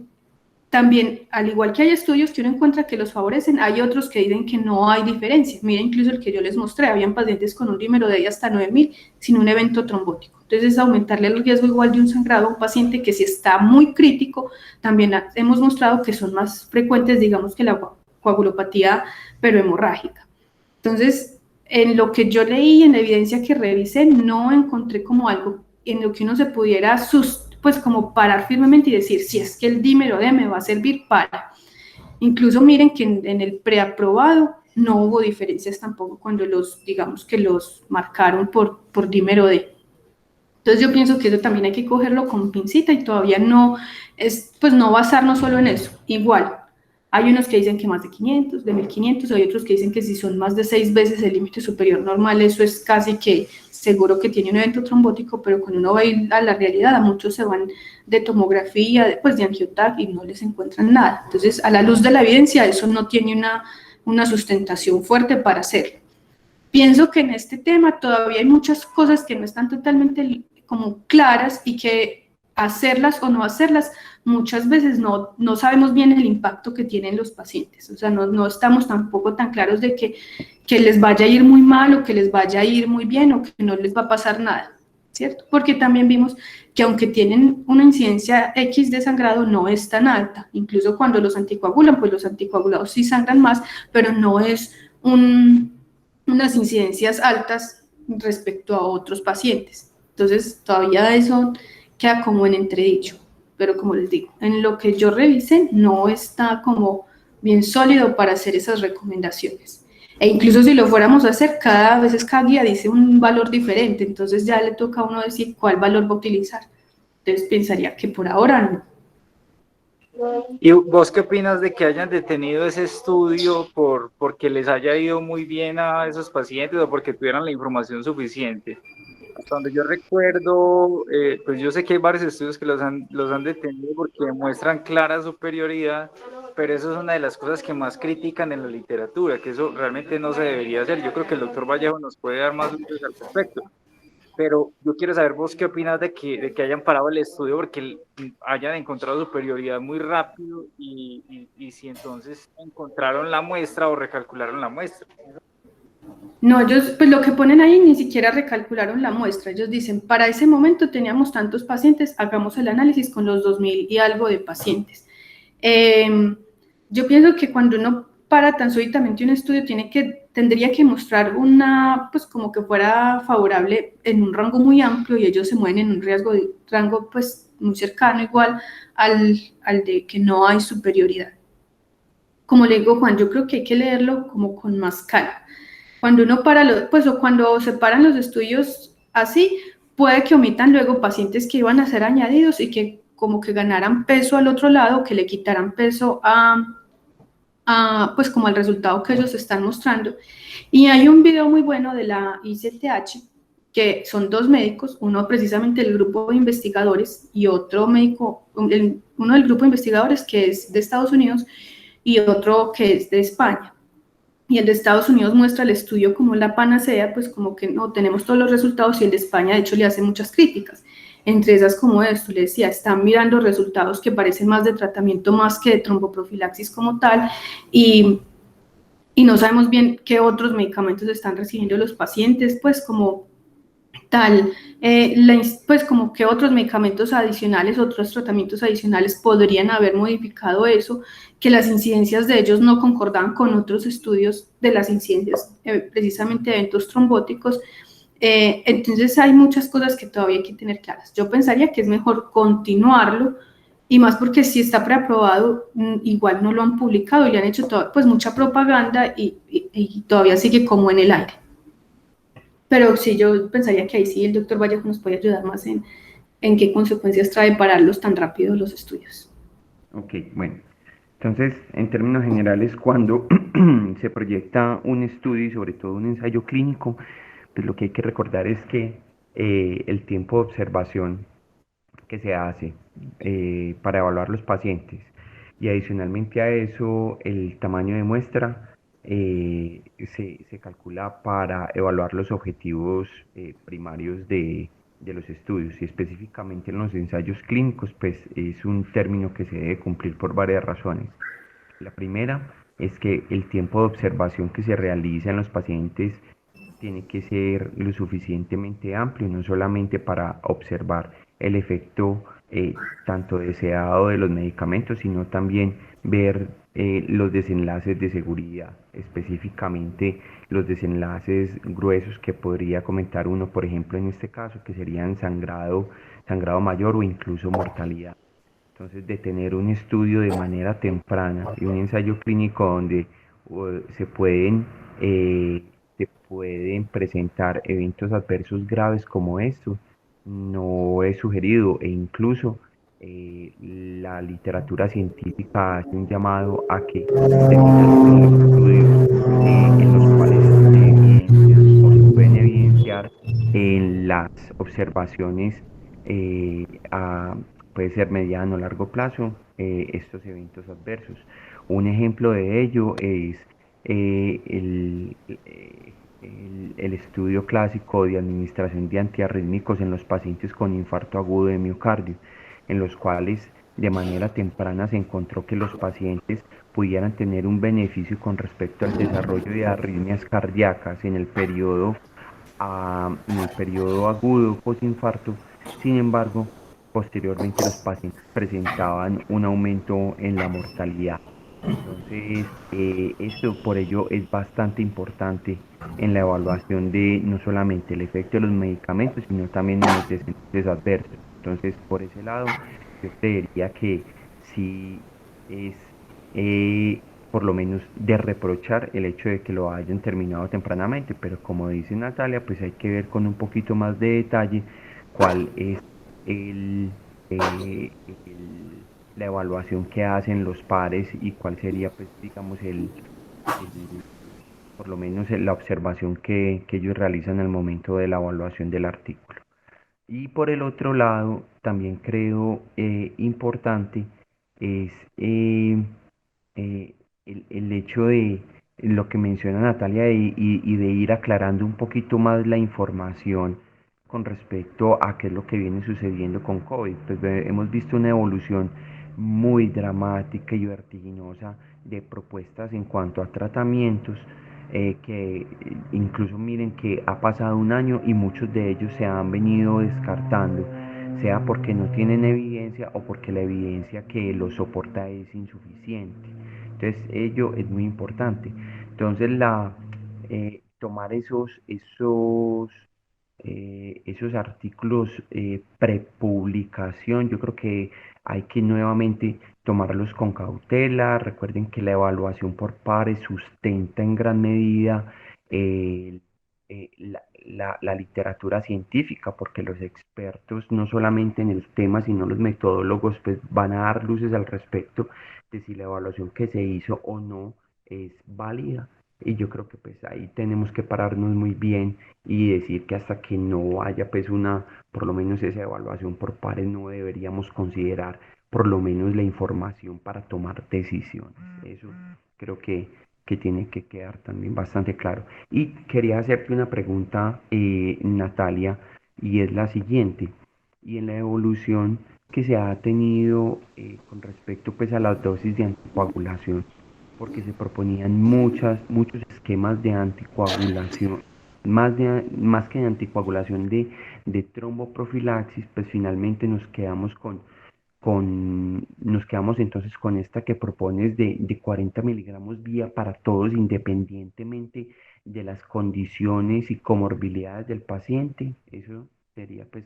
también, al igual que hay estudios que uno encuentra que los favorecen, hay otros que dicen que no hay diferencia. Mira, incluso el que yo les mostré, habían pacientes con un dímero D hasta 9.000 sin un evento trombótico. Entonces, aumentarle el riesgo igual de un sangrado a un paciente que si está muy crítico, también hemos mostrado que son más frecuentes, digamos, que la coagulopatía, pero hemorrágica. Entonces, en lo que yo leí, en la evidencia que revisé, no encontré como algo en lo que uno se pudiera pues como parar firmemente y decir, si es que el dímero D me va a servir para. Incluso miren que en el preaprobado no hubo diferencias tampoco cuando digamos que los marcaron por dímero D. Entonces yo pienso que eso también hay que cogerlo con pincita y todavía no, pues no basarnos solo en eso. Igual, hay unos que dicen que más de 500, de 1500, hay otros que dicen que si son más de 6 veces el límite superior normal, eso es casi que seguro que tiene un evento trombótico, pero cuando uno va a la realidad, a muchos se van de tomografía, pues de angioTAC y no les encuentran nada. Entonces, a la luz de la evidencia, eso no tiene una sustentación fuerte para hacerlo. Pienso que en este tema todavía hay muchas cosas que no están totalmente como claras y que hacerlas o no hacerlas, muchas veces no sabemos bien el impacto que tienen los pacientes, o sea, no estamos tampoco tan claros de que les vaya a ir muy mal o que les vaya a ir muy bien o que no les va a pasar nada, ¿cierto? Porque también vimos que aunque tienen una incidencia X de sangrado, no es tan alta, incluso cuando los anticoagulan, pues los anticoagulados sí sangran más, pero no es unas incidencias altas respecto a otros pacientes. Entonces, todavía eso queda como en entredicho, pero como les digo, en lo que yo revisé no está como bien sólido para hacer esas recomendaciones. E incluso si lo fuéramos a hacer, cada guía dice un valor diferente, entonces ya le toca a uno decir cuál valor va a utilizar. Entonces pensaría que por ahora no. ¿Y vos qué opinas de que hayan detenido ese estudio porque les haya ido muy bien a esos pacientes o porque tuvieran la información suficiente? Hasta donde yo recuerdo, pues yo sé que hay varios estudios que los han detenido porque demuestran clara superioridad, pero eso es una de las cosas que más critican en la literatura, que eso realmente no se debería hacer. Yo creo que el doctor Vallejo nos puede dar más luces al respecto. Pero yo quiero saber vos qué opinas de que hayan parado el estudio porque hayan encontrado superioridad muy rápido y si entonces encontraron la muestra o recalcularon la muestra. No, ellos, pues lo que ponen ahí ni siquiera recalcularon la muestra. Ellos dicen, para ese momento teníamos tantos pacientes, hagamos el análisis con los 2.000 y algo de pacientes. yo pienso que cuando uno para tan súbitamente un estudio tendría que mostrar pues como que fuera favorable en un rango muy amplio y ellos se mueven en un rango pues muy cercano igual al de que no hay superioridad. Como le digo, Juan, yo creo que hay que leerlo como con más calma. Cuando uno pues o cuando separan los estudios así, puede que omitan luego pacientes que iban a ser añadidos y que como que ganaran peso al otro lado, que le quitaran peso pues como al resultado que ellos están mostrando. Y hay un video muy bueno de la ICTH, que son dos médicos, uno precisamente del grupo de investigadores y otro médico, uno del grupo de investigadores que es de Estados Unidos y otro que es de España. Y el de Estados Unidos muestra el estudio como la panacea, pues como que no tenemos todos los resultados, y el de España de hecho le hace muchas críticas. Entre esas, como esto, le decía, están mirando resultados que parecen más de tratamiento más que de tromboprofilaxis como tal, y no sabemos bien qué otros medicamentos están recibiendo los pacientes, pues como tal, pues como que otros medicamentos adicionales, otros tratamientos adicionales podrían haber modificado eso, que las incidencias de ellos no concordaban con otros estudios de las incidencias, precisamente de eventos trombóticos. Entonces hay muchas cosas que todavía hay que tener claras. Yo pensaría que es mejor continuarlo, y más porque si está preaprobado, igual no lo han publicado y le han hecho pues mucha propaganda y todavía sigue como en el aire. Pero sí, yo pensaría que ahí sí el doctor Vallejo nos puede ayudar más en qué consecuencias trae pararlos tan rápido los estudios. Ok, bueno. Entonces, en términos generales, cuando se proyecta un estudio y sobre todo un ensayo clínico, pues lo que hay que recordar es que el tiempo de observación que se hace para evaluar los pacientes y adicionalmente a eso el tamaño de muestra se calcula para evaluar los objetivos primarios de los estudios y específicamente en los ensayos clínicos, pues es un término que se debe cumplir por varias razones. La primera es que el tiempo de observación que se realiza en los pacientes tiene que ser lo suficientemente amplio, no solamente para observar el efecto tanto deseado de los medicamentos, sino también ver los desenlaces de seguridad, específicamente los desenlaces gruesos que podría comentar uno, por ejemplo, en este caso, que serían sangrado mayor o incluso mortalidad. Entonces, de tener un estudio de manera temprana y un ensayo clínico donde se pueden, se pueden presentar eventos adversos graves como estos, no es sugerido e incluso la literatura científica hace un llamado a que se financien los estudios en los cuales se evidencian o se pueden evidenciar en las observaciones a puede ser mediano o largo plazo, estos eventos adversos. Un ejemplo de ello es el estudio clásico de administración de antiarrítmicos en los pacientes con infarto agudo de miocardio, en los cuales de manera temprana se encontró que los pacientes pudieran tener un beneficio con respecto al desarrollo de arritmias cardíacas en el periodo agudo postinfarto. Sin embargo, posteriormente los pacientes presentaban un aumento en la mortalidad. Entonces, esto por ello es bastante importante en la evaluación de no solamente el efecto de los medicamentos, sino también en los desenlaces adversos. Entonces, por ese lado, yo creería que sí es por lo menos de reprochar el hecho de que lo hayan terminado tempranamente, pero como dice Natalia, pues hay que ver con un poquito más de detalle cuál es el, la evaluación que hacen los pares y cuál sería, pues, digamos, por lo menos la observación que ellos realizan al momento de la evaluación del artículo. Y por el otro lado, también creo importante es el hecho de lo que menciona Natalia y de ir aclarando un poquito más la información con respecto a qué es lo que viene sucediendo con COVID. Pues hemos visto una evolución muy dramática y vertiginosa de propuestas en cuanto a tratamientos que incluso miren que ha pasado un año y muchos de ellos se han venido descartando, sea porque no tienen evidencia o porque la evidencia que los soporta es insuficiente. Entonces, ello es muy importante. Entonces, tomar esos artículos prepublicación, yo creo que hay que nuevamente tomarlos con cautela. Recuerden que la evaluación por pares sustenta en gran medida eh, la literatura científica, porque los expertos, no solamente en el tema, sino los metodólogos, pues van a dar luces al respecto de si la evaluación que se hizo o no es válida. Y yo creo que pues ahí tenemos que pararnos muy bien y decir que hasta que no haya pues por lo menos esa evaluación por pares, no deberíamos considerar por lo menos la información para tomar decisiones. Eso creo que tiene que quedar también bastante claro. Y quería hacerte una pregunta, Natalia, y es la siguiente. Y en la evolución que se ha tenido con respecto pues a las dosis de anticoagulación, porque se proponían muchos esquemas de anticoagulación, más que de anticoagulación de tromboprofilaxis, pues finalmente nos quedamos entonces con esta que propones de 40 miligramos vía para todos, independientemente de las condiciones y comorbilidades del paciente. Eso sería pues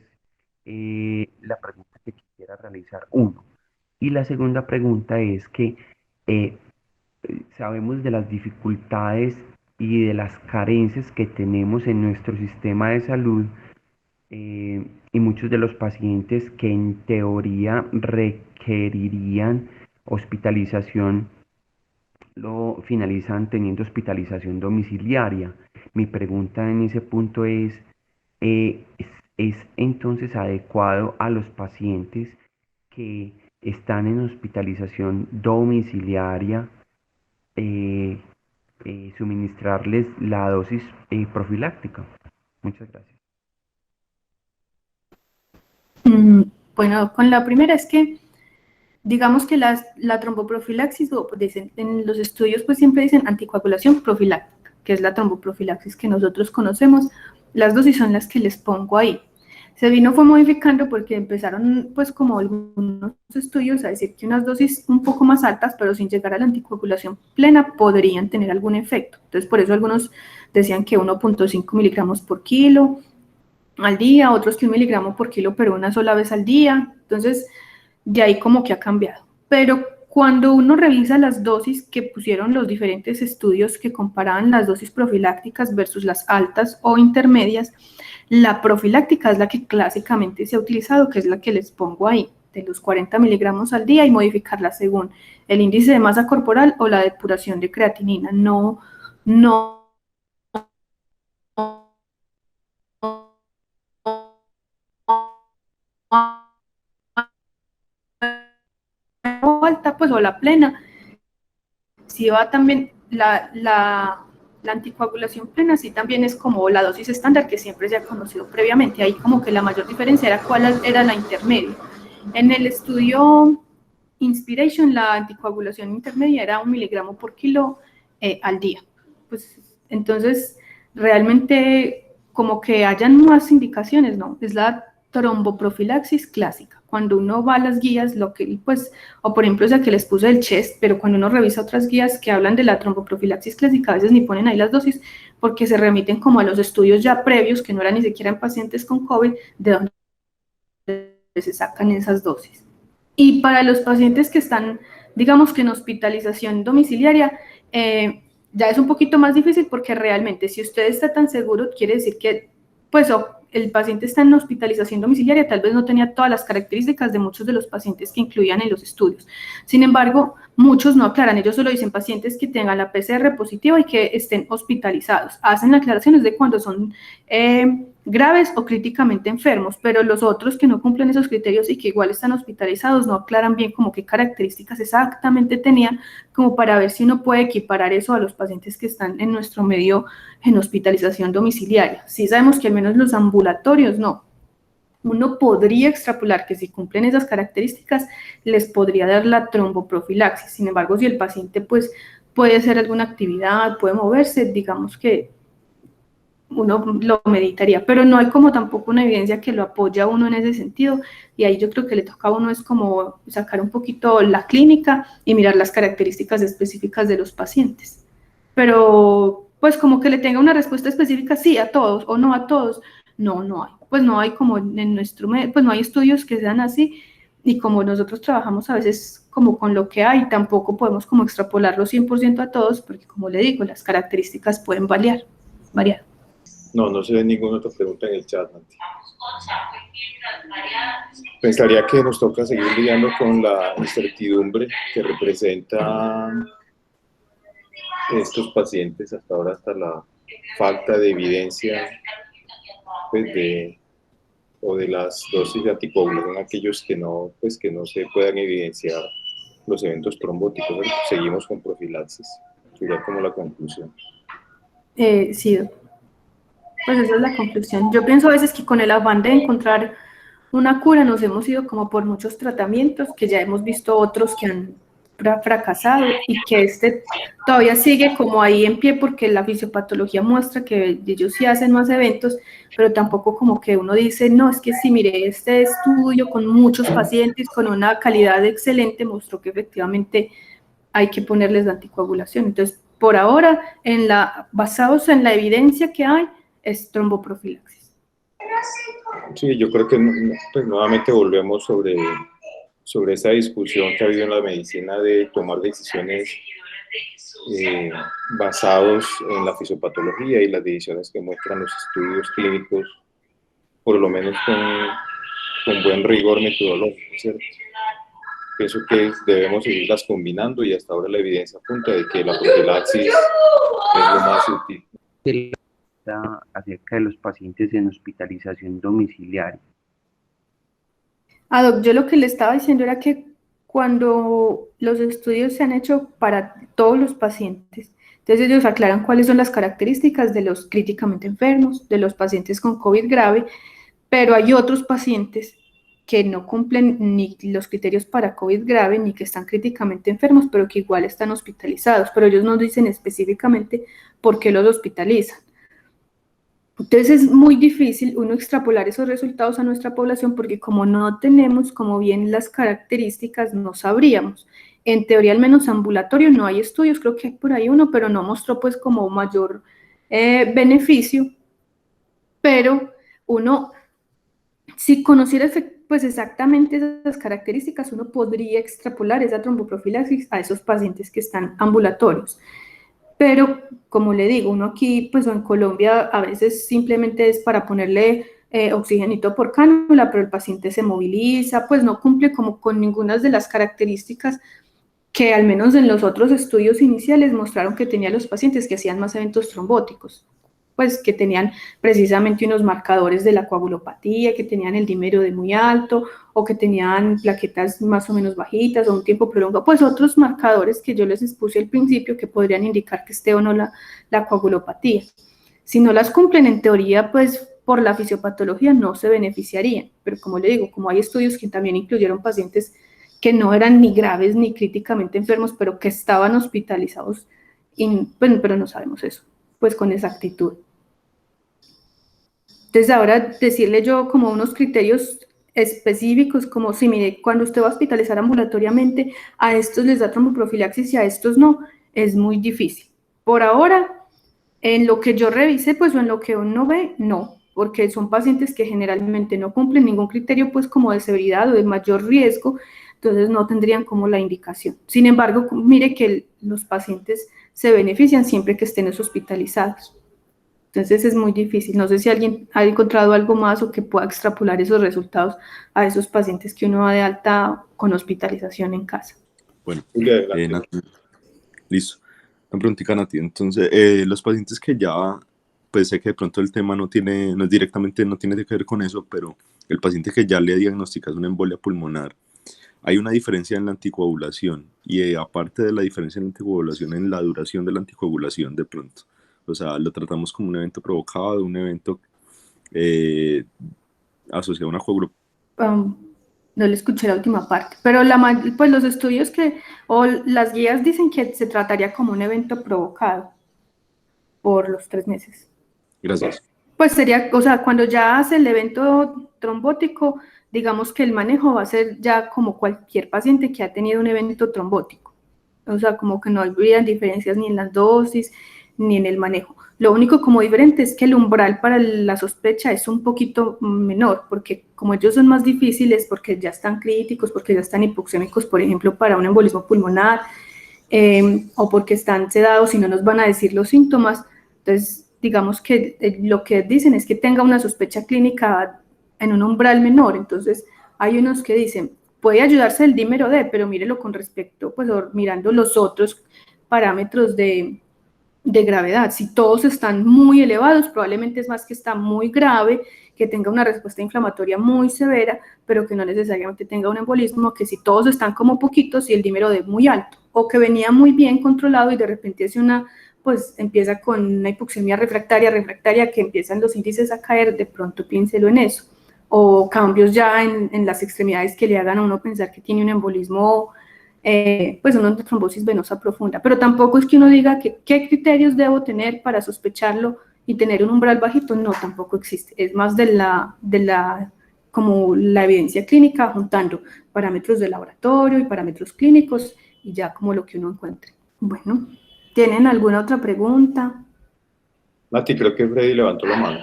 la pregunta que quisiera realizar, uno. Y la segunda pregunta es que eh, sabemos de las dificultades y de las carencias que tenemos en nuestro sistema de salud, y muchos de los pacientes que en teoría requerirían hospitalización lo finalizan teniendo hospitalización domiciliaria. Mi pregunta en ese punto ¿es entonces adecuado a los pacientes que están en hospitalización domiciliaria eh, suministrarles la dosis profiláctica? Muchas gracias. Mm, Bueno, con la primera es que, digamos que la tromboprofilaxis, o dicen, en los estudios pues siempre dicen anticoagulación profiláctica, que es la tromboprofilaxis que nosotros conocemos. Las dosis son las que les pongo ahí. Fue modificando porque empezaron pues como algunos estudios a decir que unas dosis un poco más altas, pero sin llegar a la anticoagulación plena, podrían tener algún efecto. Entonces por eso algunos decían que 1.5 miligramos por kilo al día, otros que 1 miligramo por kilo, pero una sola vez al día. Entonces, de ahí como que ha cambiado. Pero cuando uno revisa las dosis que pusieron los diferentes estudios que comparaban las dosis profilácticas versus las altas o intermedias, la profiláctica es la que clásicamente se ha utilizado, que es la que les pongo ahí, de los 40 miligramos al día, y modificarla según el índice de masa corporal o la depuración de creatinina. No alta, pues, o la plena. Si va también la anticoagulación plena, sí también es como la dosis estándar que siempre se ha conocido previamente. Ahí como que la mayor diferencia era cuál era la intermedia. En el estudio Inspiration, la anticoagulación intermedia era 1 miligramo por kilo al día. Pues entonces, realmente como que hayan más indicaciones, ¿no? Es la tromboprofilaxis clásica. Cuando uno va a las guías, pues, o por ejemplo esa que les puse del chest, pero cuando uno revisa otras guías que hablan de la tromboprofilaxis clásica, a veces ni ponen ahí las dosis, porque se remiten como a los estudios ya previos, que no eran ni siquiera en pacientes con COVID, de donde se sacan esas dosis. Y para los pacientes que están, digamos que en hospitalización domiciliaria, ya es un poquito más difícil, porque realmente si usted está tan seguro, quiere decir que pues el paciente está en hospitalización domiciliaria, tal vez no tenía todas las características de muchos de los pacientes que incluían en los estudios. Sin embargo, muchos no aclaran, ellos solo dicen pacientes que tengan la PCR positiva y que estén hospitalizados. Hacen aclaraciones de cuando son graves o críticamente enfermos, pero los otros que no cumplen esos criterios y que igual están hospitalizados no aclaran bien como qué características exactamente tenían, como para ver si uno puede equiparar eso a los pacientes que están en nuestro medio en hospitalización domiciliaria. Sí sabemos que al menos los ambulatorios no. Uno podría extrapolar que si cumplen esas características les podría dar la tromboprofilaxis. Sin embargo, si el paciente pues puede hacer alguna actividad, puede moverse, digamos que uno lo meditaría, pero no hay como tampoco una evidencia que lo apoye a uno en ese sentido, y ahí yo creo que le toca a uno es como sacar un poquito la clínica y mirar las características específicas de los pacientes, pero pues como que le tenga una respuesta específica, sí, a todos, o no a todos, no hay, pues no hay como en nuestro medio, pues no hay estudios que sean así, y como nosotros trabajamos a veces como con lo que hay, tampoco podemos como extrapolarlo 100% a todos, porque como le digo, las características pueden variar. No se ve ninguna otra pregunta en el chat, Nati. Pensaría que nos toca seguir lidiando con la incertidumbre que representan estos pacientes hasta ahora, hasta la falta de evidencia pues, de las dosis de anticoagulación, aquellos que no se puedan evidenciar los eventos trombóticos. Bueno, seguimos con profilaxis. Sería como la conclusión. Sí, pues esa es la conclusión. Yo pienso a veces que con el afán de encontrar una cura nos hemos ido como por muchos tratamientos, que ya hemos visto otros que han fracasado y que este todavía sigue como ahí en pie porque la fisiopatología muestra que ellos sí hacen más eventos, pero tampoco como que uno dice, no, es que sí, mire, este estudio con muchos pacientes, con una calidad excelente, mostró que efectivamente hay que ponerles la anticoagulación. Entonces, por ahora, basados en la evidencia que hay, es tromboprofilaxis. Sí, yo creo que pues, nuevamente volvemos sobre esa discusión que ha habido en la medicina de tomar decisiones basados en la fisiopatología y las decisiones que muestran los estudios clínicos, por lo menos con buen rigor metodológico, ¿cierto? Pienso que debemos seguirlas combinando y hasta ahora la evidencia apunta de que la profilaxis es lo más útil. Acerca de los pacientes en hospitalización domiciliaria. Doc, yo lo que le estaba diciendo era que cuando los estudios se han hecho para todos los pacientes, entonces ellos aclaran cuáles son las características de los críticamente enfermos, de los pacientes con COVID grave, pero hay otros pacientes que no cumplen ni los criterios para COVID grave, ni que están críticamente enfermos, pero que igual están hospitalizados, pero ellos no dicen específicamente por qué los hospitalizan. Entonces es muy difícil uno extrapolar esos resultados a nuestra población porque como no tenemos como bien las características, no sabríamos. En teoría, al menos ambulatorio, no hay estudios, creo que hay por ahí uno, pero no mostró pues como mayor beneficio, pero uno, si conociera pues exactamente esas características, uno podría extrapolar esa tromboprofilaxis a esos pacientes que están ambulatorios. Pero, como le digo, uno aquí, pues en Colombia, a veces simplemente es para ponerle oxigenito por cánula, pero el paciente se moviliza, pues no cumple como con ninguna de las características que al menos en los otros estudios iniciales mostraron que tenían los pacientes que hacían más eventos trombóticos, pues que tenían precisamente unos marcadores de la coagulopatía, que tenían el dímero de muy alto, o que tenían plaquetas más o menos bajitas, o un tiempo prolongado, pues otros marcadores que yo les expuse al principio que podrían indicar que esté o no la coagulopatía. Si no las cumplen, en teoría, pues por la fisiopatología no se beneficiarían, pero como le digo, como hay estudios que también incluyeron pacientes que no eran ni graves ni críticamente enfermos, pero que estaban hospitalizados, bueno, pero no sabemos eso, pues con exactitud. Entonces ahora decirle yo como unos criterios específicos, como si mire, cuando usted va a hospitalizar ambulatoriamente, a estos les da tromboprofilaxis y a estos no, es muy difícil. Por ahora, en lo que yo revise, pues o en lo que uno ve, no, porque son pacientes que generalmente no cumplen ningún criterio pues como de severidad o de mayor riesgo, entonces no tendrían como la indicación. Sin embargo, mire que los pacientes se benefician siempre que estén hospitalizados. Entonces es muy difícil. No sé si alguien ha encontrado algo más o que pueda extrapolar esos resultados a esos pacientes que uno va de alta con hospitalización en casa. Bueno, Nati, listo. Una preguntita, Nati. Entonces, los pacientes que ya, pues sé que de pronto el tema no es directamente, no tiene que ver con eso, pero el paciente que ya le diagnosticas una embolia pulmonar, hay una diferencia en la anticoagulación y aparte de la diferencia en la anticoagulación, en la duración de la anticoagulación de pronto. O sea, lo tratamos como un evento provocado, un evento asociado a una coagulación. No le escuché la última parte, pero pues los estudios o las guías dicen que se trataría como un evento provocado por los 3 meses. Gracias. Pues sería, o sea, cuando ya hace el evento trombótico, digamos que el manejo va a ser ya como cualquier paciente que ha tenido un evento trombótico. O sea, como que no habría diferencias ni en las dosis ni en el manejo. Lo único como diferente es que el umbral para la sospecha es un poquito menor, porque como ellos son más difíciles, porque ya están críticos, porque ya están hipoxémicos, por ejemplo, para un embolismo pulmonar, o porque están sedados y no nos van a decir los síntomas. Entonces, digamos que lo que dicen es que tenga una sospecha clínica en un umbral menor. Entonces, hay unos que dicen, puede ayudarse el dímero D, pero mírelo con respecto, pues, mirando los otros parámetros de gravedad. Si todos están muy elevados, probablemente es más que está muy grave, que tenga una respuesta inflamatoria muy severa, pero que no necesariamente tenga un embolismo, que si todos están como poquitos y el dímero D muy alto, o que venía muy bien controlado y de repente hace pues empieza con una hipoxemia refractaria, que empiezan los índices a caer, de pronto piénselo en eso. O cambios ya en las extremidades que le hagan a uno pensar que tiene un embolismo, pues una trombosis venosa profunda, pero tampoco es que uno diga que qué criterios debo tener para sospecharlo y tener un umbral bajito, no, tampoco existe, es más como la evidencia clínica, juntando parámetros de laboratorio y parámetros clínicos, y ya como lo que uno encuentre. Bueno, ¿tienen alguna otra pregunta? Nati, creo que Freddy levantó la mano.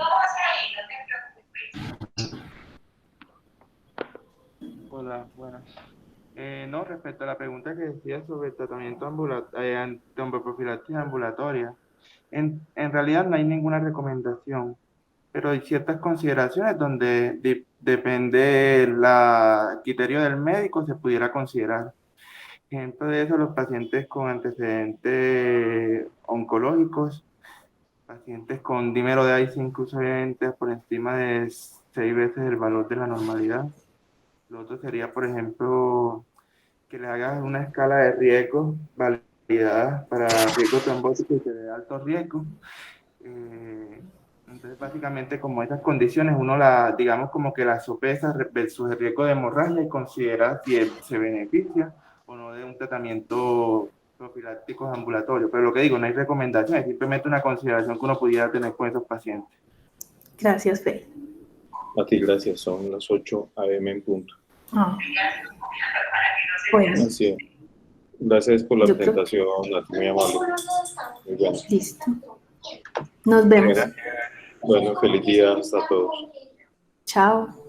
Hola, buenas. No, respecto a la pregunta que decía sobre el tratamiento tromboprofiláctica ambulatoria, en realidad no hay ninguna recomendación, pero hay ciertas consideraciones donde depende el criterio del médico, se pudiera considerar. Ejemplo de eso, los pacientes con antecedentes oncológicos, pacientes con dímero de IC incluso por encima de 6 veces el valor de la normalidad. Lo otro sería, por ejemplo, que le hagas una escala de riesgo validada para riesgo trombótico y que de alto riesgo. Entonces, básicamente, como esas condiciones, uno digamos como que la sopesa versus el riesgo de hemorragia y considera si se beneficia o no de un tratamiento profiláctico ambulatorio. Pero lo que digo, no hay recomendaciones, simplemente una consideración que uno pudiera tener con esos pacientes. Gracias, Fe. A ti, gracias. Son las 8 a.m. en punto. Bueno. Así es. Gracias por la presentación, Nati, muy amable. Muy bueno. Listo. Nos vemos. Bueno, feliz día hasta todos. Chao.